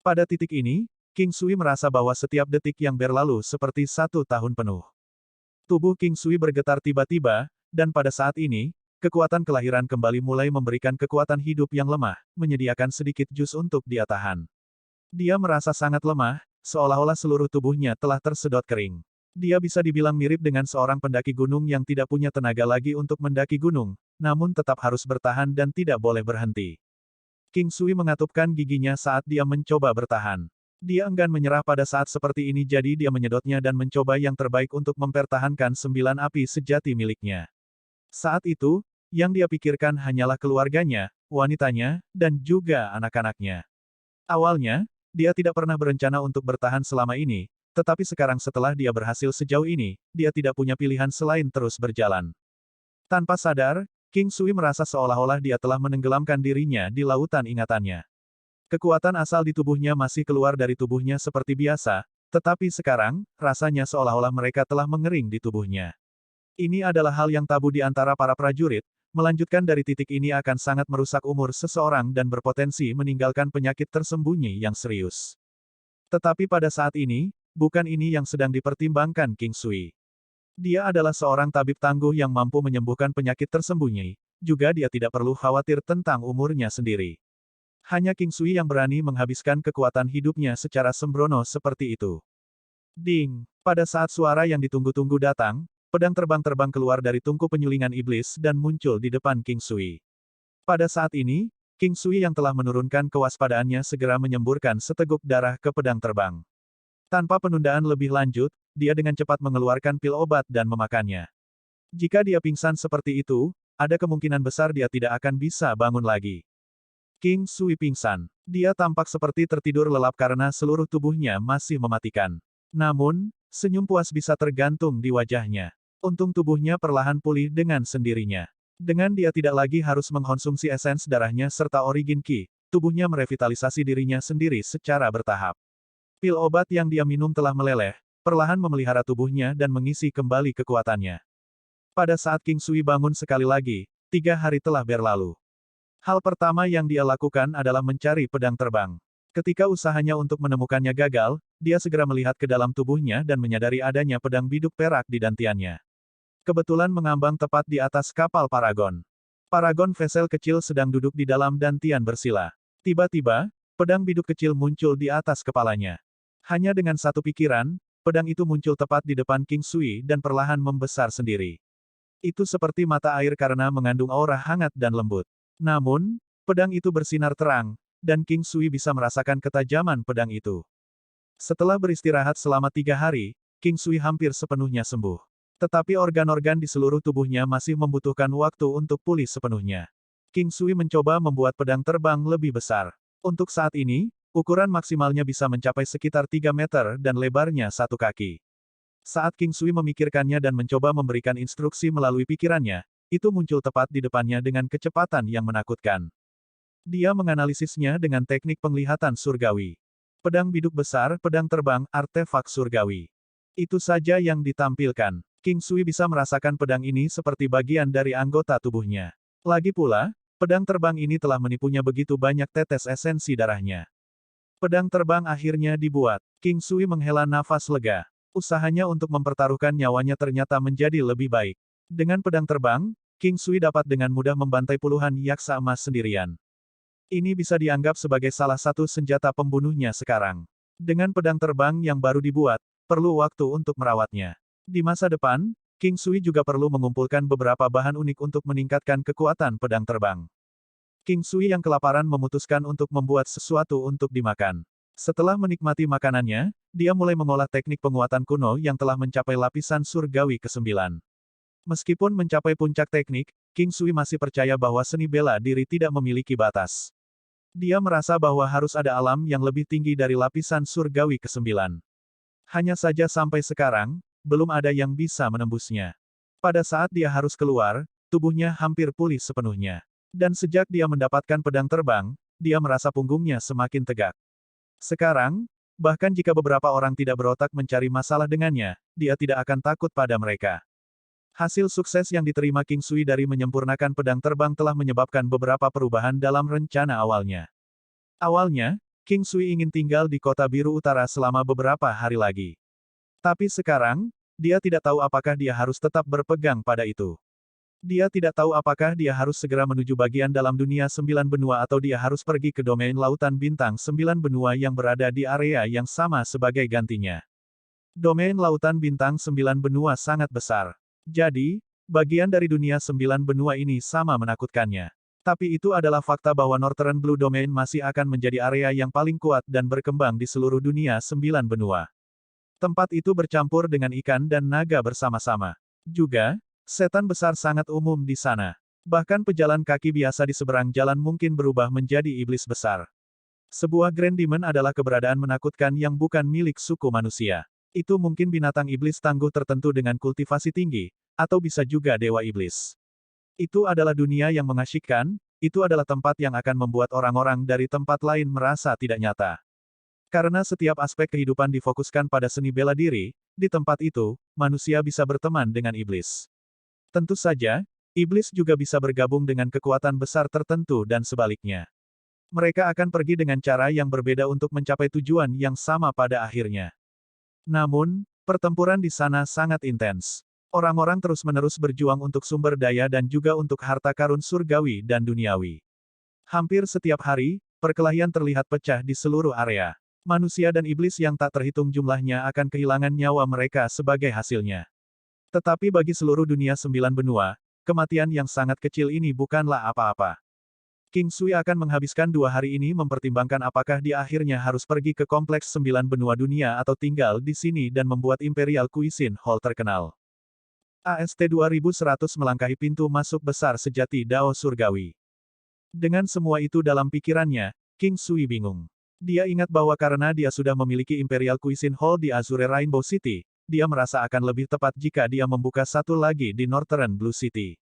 Pada titik ini, King Sui merasa bahwa setiap detik yang berlalu seperti 1 tahun penuh. Tubuh King Sui bergetar tiba-tiba, dan pada saat ini, kekuatan kelahiran kembali mulai memberikan kekuatan hidup yang lemah, menyediakan sedikit jus untuk dia tahan. Dia merasa sangat lemah, seolah-olah seluruh tubuhnya telah tersedot kering. Dia bisa dibilang mirip dengan seorang pendaki gunung yang tidak punya tenaga lagi untuk mendaki gunung, namun tetap harus bertahan dan tidak boleh berhenti. King Sui mengatupkan giginya saat dia mencoba bertahan. Dia enggan menyerah pada saat seperti ini, jadi dia menyedotnya dan mencoba yang terbaik untuk mempertahankan 9 api sejati miliknya. Saat itu, yang dia pikirkan hanyalah keluarganya, wanitanya, dan juga anak-anaknya. Awalnya, dia tidak pernah berencana untuk bertahan selama ini, tetapi sekarang setelah dia berhasil sejauh ini, dia tidak punya pilihan selain terus berjalan. Tanpa sadar, King Sui merasa seolah-olah dia telah menenggelamkan dirinya di lautan ingatannya. Kekuatan asal di tubuhnya masih keluar dari tubuhnya seperti biasa, tetapi sekarang, rasanya seolah-olah mereka telah mengering di tubuhnya. Ini adalah hal yang tabu di antara para prajurit, melanjutkan dari titik ini akan sangat merusak umur seseorang dan berpotensi meninggalkan penyakit tersembunyi yang serius. Tetapi pada saat ini, bukan ini yang sedang dipertimbangkan King Sui. Dia adalah seorang tabib tangguh yang mampu menyembuhkan penyakit tersembunyi, juga dia tidak perlu khawatir tentang umurnya sendiri. Hanya King Sui yang berani menghabiskan kekuatan hidupnya secara sembrono seperti itu. Ding! Pada saat suara yang ditunggu-tunggu datang, pedang terbang keluar dari tungku penyulingan iblis dan muncul di depan King Sui. Pada saat ini, King Sui yang telah menurunkan kewaspadaannya segera menyemburkan seteguk darah ke pedang terbang. Tanpa penundaan lebih lanjut, dia dengan cepat mengeluarkan pil obat dan memakannya. Jika dia pingsan seperti itu, ada kemungkinan besar dia tidak akan bisa bangun lagi. King Sui pingsan. Dia tampak seperti tertidur lelap karena seluruh tubuhnya masih mematikan. Namun, senyum puas bisa tergantung di wajahnya. Untung tubuhnya perlahan pulih dengan sendirinya. Dengan dia tidak lagi harus mengkonsumsi esens darahnya serta origin Qi, tubuhnya merevitalisasi dirinya sendiri secara bertahap. Pil obat yang dia minum telah meleleh, perlahan memelihara tubuhnya dan mengisi kembali kekuatannya. Pada saat King Sui bangun sekali lagi, 3 hari telah berlalu. Hal pertama yang dia lakukan adalah mencari pedang terbang. Ketika usahanya untuk menemukannya gagal, dia segera melihat ke dalam tubuhnya dan menyadari adanya pedang biduk perak di dantiannya. Kebetulan mengambang tepat di atas kapal Paragon. Paragon vessel kecil sedang duduk di dalam dantian bersila. Tiba-tiba, pedang biduk kecil muncul di atas kepalanya. Hanya dengan satu pikiran, pedang itu muncul tepat di depan King Sui dan perlahan membesar sendiri. Itu seperti mata air karena mengandung aura hangat dan lembut. Namun, pedang itu bersinar terang, dan King Sui bisa merasakan ketajaman pedang itu. Setelah beristirahat selama 3 hari, King Sui hampir sepenuhnya sembuh. Tetapi organ-organ di seluruh tubuhnya masih membutuhkan waktu untuk pulih sepenuhnya. King Sui mencoba membuat pedang terbang lebih besar. Untuk saat ini, ukuran maksimalnya bisa mencapai sekitar 3 meter dan lebarnya 1 kaki. Saat King Sui memikirkannya dan mencoba memberikan instruksi melalui pikirannya, itu muncul tepat di depannya dengan kecepatan yang menakutkan. Dia menganalisisnya dengan teknik penglihatan surgawi. Pedang biduk besar, pedang terbang, artefak surgawi. Itu saja yang ditampilkan. King Sui bisa merasakan pedang ini seperti bagian dari anggota tubuhnya. Lagi pula, pedang terbang ini telah menipunya begitu banyak tetes esensi darahnya. Pedang terbang akhirnya dibuat. King Sui menghela nafas lega. Usahanya untuk mempertaruhkan nyawanya ternyata menjadi lebih baik. Dengan pedang terbang, King Sui dapat dengan mudah membantai puluhan yaksa emas sendirian. Ini bisa dianggap sebagai salah satu senjata pembunuhnya sekarang. Dengan pedang terbang yang baru dibuat, perlu waktu untuk merawatnya. Di masa depan, King Sui juga perlu mengumpulkan beberapa bahan unik untuk meningkatkan kekuatan pedang terbang. King Sui yang kelaparan memutuskan untuk membuat sesuatu untuk dimakan. Setelah menikmati makanannya, dia mulai mengolah teknik penguatan kuno yang telah mencapai lapisan surgawi ke-9. Meskipun mencapai puncak teknik, King Sui masih percaya bahwa seni bela diri tidak memiliki batas. Dia merasa bahwa harus ada alam yang lebih tinggi dari lapisan surgawi ke-9. Hanya saja sampai sekarang, belum ada yang bisa menembusnya. Pada saat dia harus keluar, tubuhnya hampir pulih sepenuhnya. Dan sejak dia mendapatkan pedang terbang, dia merasa punggungnya semakin tegak. Sekarang, bahkan jika beberapa orang tidak berotak mencari masalah dengannya, dia tidak akan takut pada mereka. Hasil sukses yang diterima King Sui dari menyempurnakan pedang terbang telah menyebabkan beberapa perubahan dalam rencana awalnya. Awalnya, King Sui ingin tinggal di Kota Biru Utara selama beberapa hari lagi. Tapi sekarang, dia tidak tahu apakah dia harus tetap berpegang pada itu. Dia tidak tahu apakah dia harus segera menuju bagian dalam dunia 9 benua atau dia harus pergi ke domain lautan bintang 9 benua yang berada di area yang sama sebagai gantinya. Domain lautan bintang 9 benua sangat besar. Jadi, bagian dari dunia 9 benua ini sama menakutkannya. Tapi itu adalah fakta bahwa Northern Blue Domain masih akan menjadi area yang paling kuat dan berkembang di seluruh dunia 9 benua. Tempat itu bercampur dengan ikan dan naga bersama-sama. Juga, setan besar sangat umum di sana. Bahkan pejalan kaki biasa di seberang jalan mungkin berubah menjadi iblis besar. Sebuah Grand Demon adalah keberadaan menakutkan yang bukan milik suku manusia. Itu mungkin binatang iblis tangguh tertentu dengan kultivasi tinggi, atau bisa juga dewa iblis. Itu adalah dunia yang mengasyikkan, itu adalah tempat yang akan membuat orang-orang dari tempat lain merasa tidak nyata. Karena setiap aspek kehidupan difokuskan pada seni bela diri, di tempat itu, manusia bisa berteman dengan iblis. Tentu saja, iblis juga bisa bergabung dengan kekuatan besar tertentu dan sebaliknya. Mereka akan pergi dengan cara yang berbeda untuk mencapai tujuan yang sama pada akhirnya. Namun, pertempuran di sana sangat intens. Orang-orang terus-menerus berjuang untuk sumber daya dan juga untuk harta karun surgawi dan duniawi. Hampir setiap hari, perkelahian terlihat pecah di seluruh area. Manusia dan iblis yang tak terhitung jumlahnya akan kehilangan nyawa mereka sebagai hasilnya. Tetapi bagi seluruh dunia 9 benua, kematian yang sangat kecil ini bukanlah apa-apa. King Sui akan menghabiskan 2 hari ini mempertimbangkan apakah dia akhirnya harus pergi ke kompleks 9 benua dunia atau tinggal di sini dan membuat Imperial Cuisine Hall terkenal. AST 2100 melangkahi pintu masuk besar sejati Dao Surgawi. Dengan semua itu dalam pikirannya, King Sui bingung. Dia ingat bahwa karena dia sudah memiliki Imperial Cuisine Hall di Azure Rainbow City, dia merasa akan lebih tepat jika dia membuka satu lagi di Northern Blue City.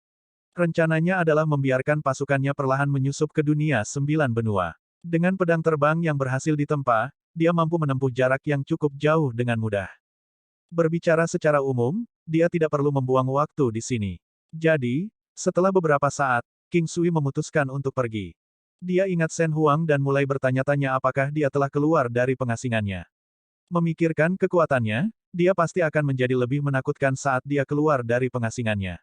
Rencananya adalah membiarkan pasukannya perlahan menyusup ke dunia 9 benua. Dengan pedang terbang yang berhasil ditempa, dia mampu menempuh jarak yang cukup jauh dengan mudah. Berbicara secara umum, dia tidak perlu membuang waktu di sini. Jadi, setelah beberapa saat, King Sui memutuskan untuk pergi. Dia ingat Shen Huang dan mulai bertanya-tanya apakah dia telah keluar dari pengasingannya. Memikirkan kekuatannya, dia pasti akan menjadi lebih menakutkan saat dia keluar dari pengasingannya.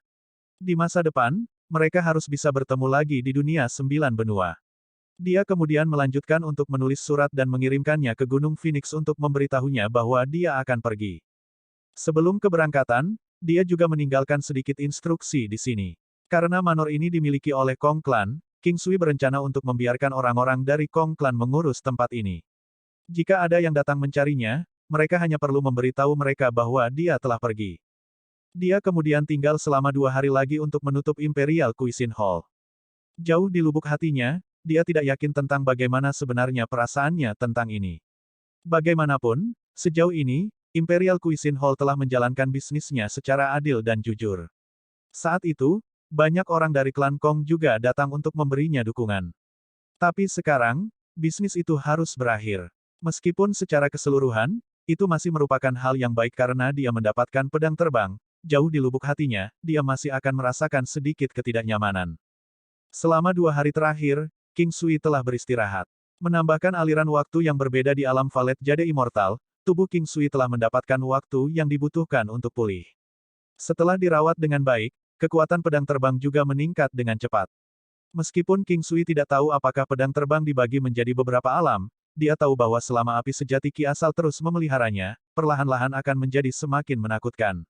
Di masa depan, mereka harus bisa bertemu lagi di dunia 9 benua. Dia kemudian melanjutkan untuk menulis surat dan mengirimkannya ke Gunung Phoenix untuk memberitahunya bahwa dia akan pergi. Sebelum keberangkatan, dia juga meninggalkan sedikit instruksi di sini. Karena manor ini dimiliki oleh Kong Clan, King Sui berencana untuk membiarkan orang-orang dari Kong Clan mengurus tempat ini. Jika ada yang datang mencarinya, mereka hanya perlu memberitahu mereka bahwa dia telah pergi. Dia kemudian tinggal selama 2 hari lagi untuk menutup Imperial Cuisine Hall. Jauh di lubuk hatinya, dia tidak yakin tentang bagaimana sebenarnya perasaannya tentang ini. Bagaimanapun, sejauh ini, Imperial Cuisine Hall telah menjalankan bisnisnya secara adil dan jujur. Saat itu, banyak orang dari klan Kong juga datang untuk memberinya dukungan. Tapi sekarang, bisnis itu harus berakhir. Meskipun secara keseluruhan, itu masih merupakan hal yang baik karena dia mendapatkan pedang terbang, jauh di lubuk hatinya, dia masih akan merasakan sedikit ketidaknyamanan. Selama 2 hari terakhir, King Sui telah beristirahat. Menambahkan aliran waktu yang berbeda di alam Valet Jade Immortal, tubuh King Sui telah mendapatkan waktu yang dibutuhkan untuk pulih. Setelah dirawat dengan baik, kekuatan pedang terbang juga meningkat dengan cepat. Meskipun King Sui tidak tahu apakah pedang terbang dibagi menjadi beberapa alam, dia tahu bahwa selama api sejati Ki Asal terus memeliharanya, perlahan-lahan akan menjadi semakin menakutkan.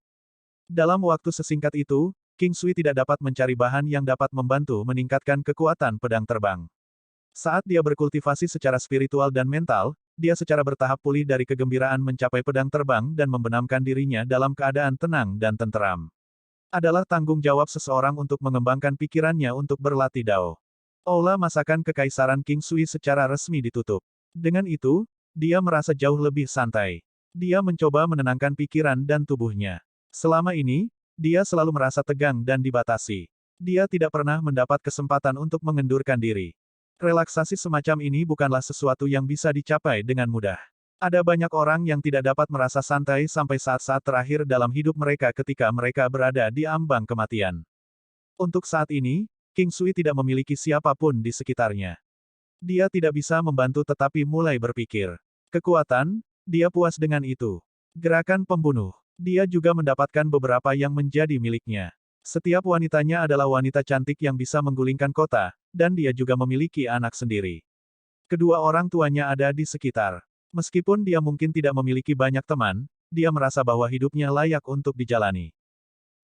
Dalam waktu sesingkat itu, King Sui tidak dapat mencari bahan yang dapat membantu meningkatkan kekuatan pedang terbang. Saat dia berkultivasi secara spiritual dan mental, dia secara bertahap pulih dari kegembiraan mencapai pedang terbang dan membenamkan dirinya dalam keadaan tenang dan tenteram. Adalah tanggung jawab seseorang untuk mengembangkan pikirannya untuk berlatih Dao. Aula masakan kekaisaran King Sui secara resmi ditutup. Dengan itu, dia merasa jauh lebih santai. Dia mencoba menenangkan pikiran dan tubuhnya. Selama ini, dia selalu merasa tegang dan dibatasi. Dia tidak pernah mendapat kesempatan untuk mengendurkan diri. Relaksasi semacam ini bukanlah sesuatu yang bisa dicapai dengan mudah. Ada banyak orang yang tidak dapat merasa santai sampai saat-saat terakhir dalam hidup mereka ketika mereka berada di ambang kematian. Untuk saat ini, King Sui tidak memiliki siapapun di sekitarnya. Dia tidak bisa membantu tetapi mulai berpikir. Kekuatan, dia puas dengan itu. Gerakan pembunuh. Dia juga mendapatkan beberapa yang menjadi miliknya. Setiap wanitanya adalah wanita cantik yang bisa menggulingkan kota, dan dia juga memiliki anak sendiri. Kedua orang tuanya ada di sekitar. Meskipun dia mungkin tidak memiliki banyak teman, dia merasa bahwa hidupnya layak untuk dijalani.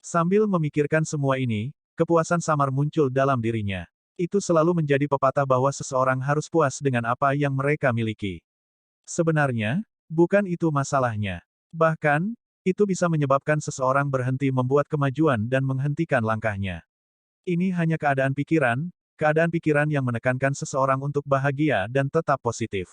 Sambil memikirkan semua ini, kepuasan samar muncul dalam dirinya. Itu selalu menjadi pepatah bahwa seseorang harus puas dengan apa yang mereka miliki. Sebenarnya, bukan itu masalahnya. Bahkan, itu bisa menyebabkan seseorang berhenti membuat kemajuan dan menghentikan langkahnya. Ini hanya keadaan pikiran yang menekankan seseorang untuk bahagia dan tetap positif.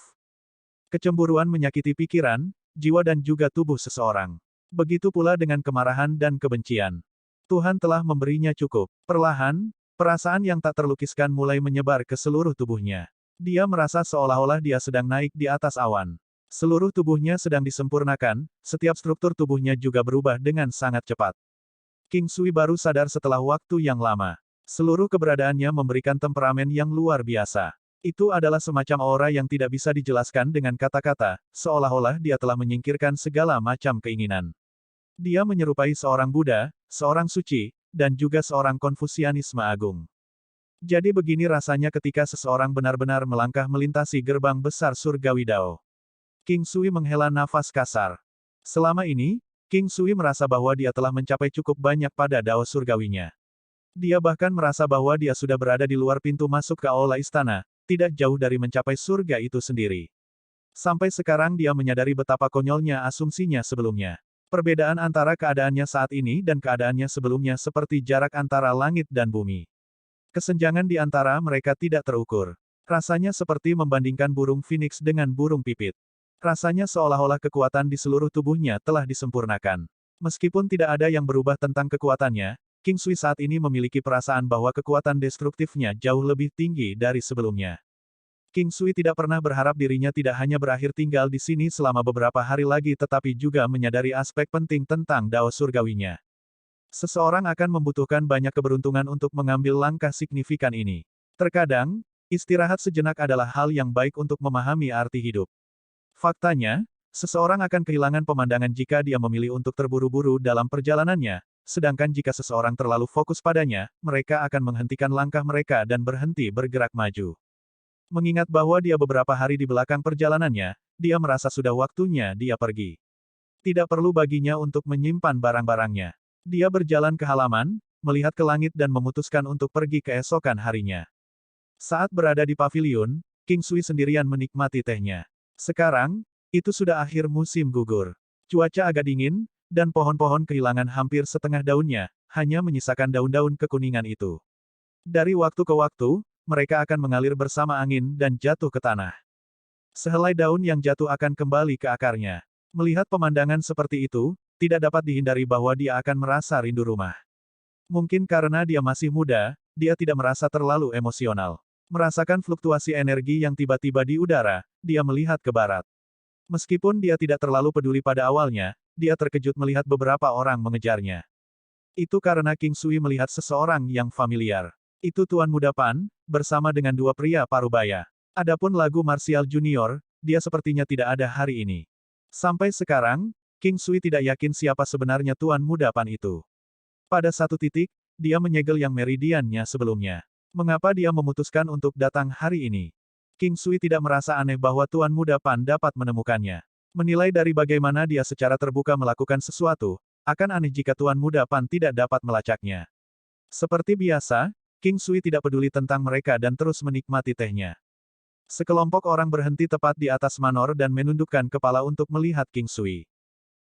Kecemburuan menyakiti pikiran, jiwa dan juga tubuh seseorang. Begitu pula dengan kemarahan dan kebencian. Tuhan telah memberinya cukup. Perlahan, perasaan yang tak terlukiskan mulai menyebar ke seluruh tubuhnya. Dia merasa seolah-olah dia sedang naik di atas awan. Seluruh tubuhnya sedang disempurnakan, setiap struktur tubuhnya juga berubah dengan sangat cepat. King Sui baru sadar setelah waktu yang lama. Seluruh keberadaannya memberikan temperamen yang luar biasa. Itu adalah semacam aura yang tidak bisa dijelaskan dengan kata-kata, seolah-olah dia telah menyingkirkan segala macam keinginan. Dia menyerupai seorang Buddha, seorang suci, dan juga seorang Konfusianisme agung. Jadi begini rasanya ketika seseorang benar-benar melangkah melintasi gerbang besar surgawi Dao. King Sui menghela nafas kasar. Selama ini, King Sui merasa bahwa dia telah mencapai cukup banyak pada Dao surgawinya. Dia bahkan merasa bahwa dia sudah berada di luar pintu masuk ke aula istana, tidak jauh dari mencapai surga itu sendiri. Sampai sekarang dia menyadari betapa konyolnya asumsinya sebelumnya. Perbedaan antara keadaannya saat ini dan keadaannya sebelumnya seperti jarak antara langit dan bumi. Kesenjangan di antara mereka tidak terukur. Rasanya seperti membandingkan burung phoenix dengan burung pipit. Rasanya seolah-olah kekuatan di seluruh tubuhnya telah disempurnakan. Meskipun tidak ada yang berubah tentang kekuatannya, King Sui saat ini memiliki perasaan bahwa kekuatan destruktifnya jauh lebih tinggi dari sebelumnya. King Sui tidak pernah berharap dirinya tidak hanya berakhir tinggal di sini selama beberapa hari lagi tetapi juga menyadari aspek penting tentang Dao surgawinya. Seseorang akan membutuhkan banyak keberuntungan untuk mengambil langkah signifikan ini. Terkadang, istirahat sejenak adalah hal yang baik untuk memahami arti hidup. Faktanya, seseorang akan kehilangan pemandangan jika dia memilih untuk terburu-buru dalam perjalanannya, sedangkan jika seseorang terlalu fokus padanya, mereka akan menghentikan langkah mereka dan berhenti bergerak maju. Mengingat bahwa dia beberapa hari di belakang perjalanannya, dia merasa sudah waktunya dia pergi. Tidak perlu baginya untuk menyimpan barang-barangnya. Dia berjalan ke halaman, melihat ke langit dan memutuskan untuk pergi keesokan harinya. Saat berada di paviliun, King Sui sendirian menikmati tehnya. Sekarang, itu sudah akhir musim gugur. Cuaca agak dingin, dan pohon-pohon kehilangan hampir setengah daunnya, hanya menyisakan daun-daun kekuningan itu. Dari waktu ke waktu, mereka akan mengalir bersama angin dan jatuh ke tanah. Sehelai daun yang jatuh akan kembali ke akarnya. Melihat pemandangan seperti itu, tidak dapat dihindari bahwa dia akan merasa rindu rumah. Mungkin karena dia masih muda, dia tidak merasa terlalu emosional. Merasakan fluktuasi energi yang tiba-tiba di udara, dia melihat ke barat. Meskipun dia tidak terlalu peduli pada awalnya, dia terkejut melihat beberapa orang mengejarnya. Itu karena King Sui melihat seseorang yang familiar. Itu Tuan Muda Pan, bersama dengan dua pria parubaya. Adapun lagu marsial junior, dia sepertinya tidak ada hari ini. Sampai sekarang, King Sui tidak yakin siapa sebenarnya Tuan Muda Pan itu. Pada satu titik, dia menyegel yang meridiannya sebelumnya. Mengapa dia memutuskan untuk datang hari ini? King Sui tidak merasa aneh bahwa Tuan Muda Pan dapat menemukannya. Menilai dari bagaimana dia secara terbuka melakukan sesuatu, akan aneh jika Tuan Muda Pan tidak dapat melacaknya. Seperti biasa, King Sui tidak peduli tentang mereka dan terus menikmati tehnya. Sekelompok orang berhenti tepat di atas manor dan menundukkan kepala untuk melihat King Sui.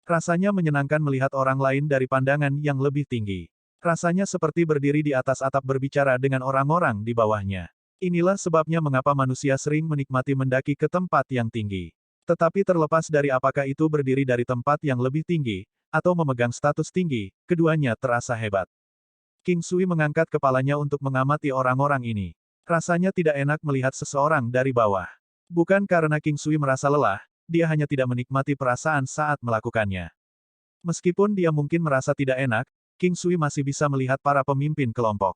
Rasanya menyenangkan melihat orang lain dari pandangan yang lebih tinggi. Rasanya seperti berdiri di atas atap berbicara dengan orang-orang di bawahnya. Inilah sebabnya mengapa manusia sering menikmati mendaki ke tempat yang tinggi. Tetapi terlepas dari apakah itu berdiri dari tempat yang lebih tinggi, atau memegang status tinggi, keduanya terasa hebat. King Sui mengangkat kepalanya untuk mengamati orang-orang ini. Rasanya tidak enak melihat seseorang dari bawah. Bukan karena King Sui merasa lelah, dia hanya tidak menikmati perasaan saat melakukannya. Meskipun dia mungkin merasa tidak enak, King Sui masih bisa melihat para pemimpin kelompok.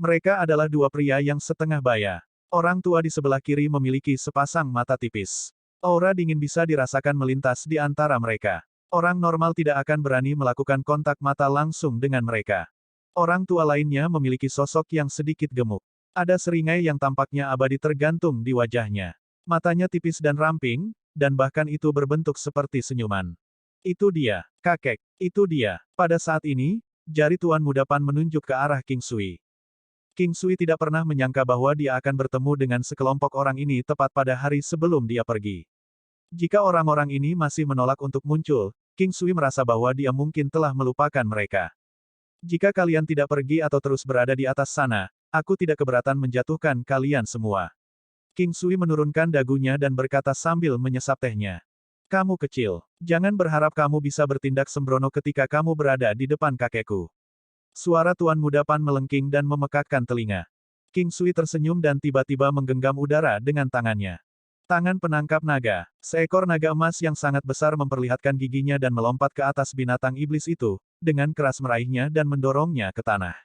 Mereka adalah dua pria yang setengah baya. Orang tua di sebelah kiri memiliki sepasang mata tipis. Aura dingin bisa dirasakan melintas di antara mereka. Orang normal tidak akan berani melakukan kontak mata langsung dengan mereka. Orang tua lainnya memiliki sosok yang sedikit gemuk. Ada seringai yang tampaknya abadi tergantung di wajahnya. Matanya tipis dan ramping, dan bahkan itu berbentuk seperti senyuman. Itu dia, kakek. Itu dia. Pada saat ini, jari Tuan Muda Pan menunjuk ke arah King Sui. King Sui tidak pernah menyangka bahwa dia akan bertemu dengan sekelompok orang ini tepat pada hari sebelum dia pergi. Jika orang-orang ini masih menolak untuk muncul, King Sui merasa bahwa dia mungkin telah melupakan mereka. Jika kalian tidak pergi atau terus berada di atas sana, aku tidak keberatan menjatuhkan kalian semua. King Sui menurunkan dagunya dan berkata sambil menyesap tehnya. Kamu kecil. Jangan berharap kamu bisa bertindak sembrono ketika kamu berada di depan kakekku. Suara Tuan Muda Pan melengking dan memekakkan telinga. King Sui tersenyum dan tiba-tiba menggenggam udara dengan tangannya. Tangan penangkap naga. Seekor naga emas yang sangat besar memperlihatkan giginya dan melompat ke atas binatang iblis itu, dengan keras meraihnya dan mendorongnya ke tanah.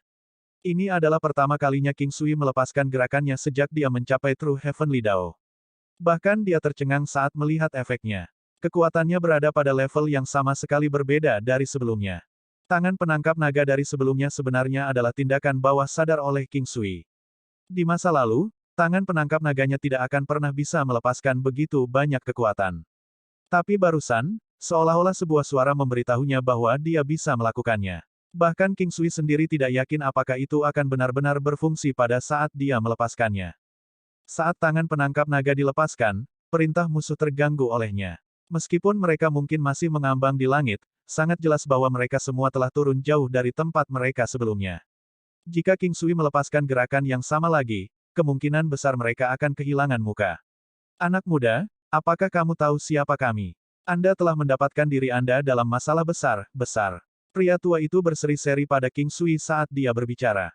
Ini adalah pertama kalinya King Sui melepaskan gerakannya sejak dia mencapai True Heavenly Dao. Bahkan dia tercengang saat melihat efeknya. Kekuatannya berada pada level yang sama sekali berbeda dari sebelumnya. Tangan penangkap naga dari sebelumnya sebenarnya adalah tindakan bawah sadar oleh King Sui. Di masa lalu, tangan penangkap naganya tidak akan pernah bisa melepaskan begitu banyak kekuatan. Tapi barusan, seolah-olah sebuah suara memberitahunya bahwa dia bisa melakukannya. Bahkan King Sui sendiri tidak yakin apakah itu akan benar-benar berfungsi pada saat dia melepaskannya. Saat tangan penangkap naga dilepaskan, perintah musuh terganggu olehnya. Meskipun mereka mungkin masih mengambang di langit, sangat jelas bahwa mereka semua telah turun jauh dari tempat mereka sebelumnya. Jika King Sui melepaskan gerakan yang sama lagi, kemungkinan besar mereka akan kehilangan muka. Anak muda, apakah kamu tahu siapa kami? Anda telah mendapatkan diri Anda dalam masalah besar. Pria tua itu berseri-seri pada King Sui saat dia berbicara.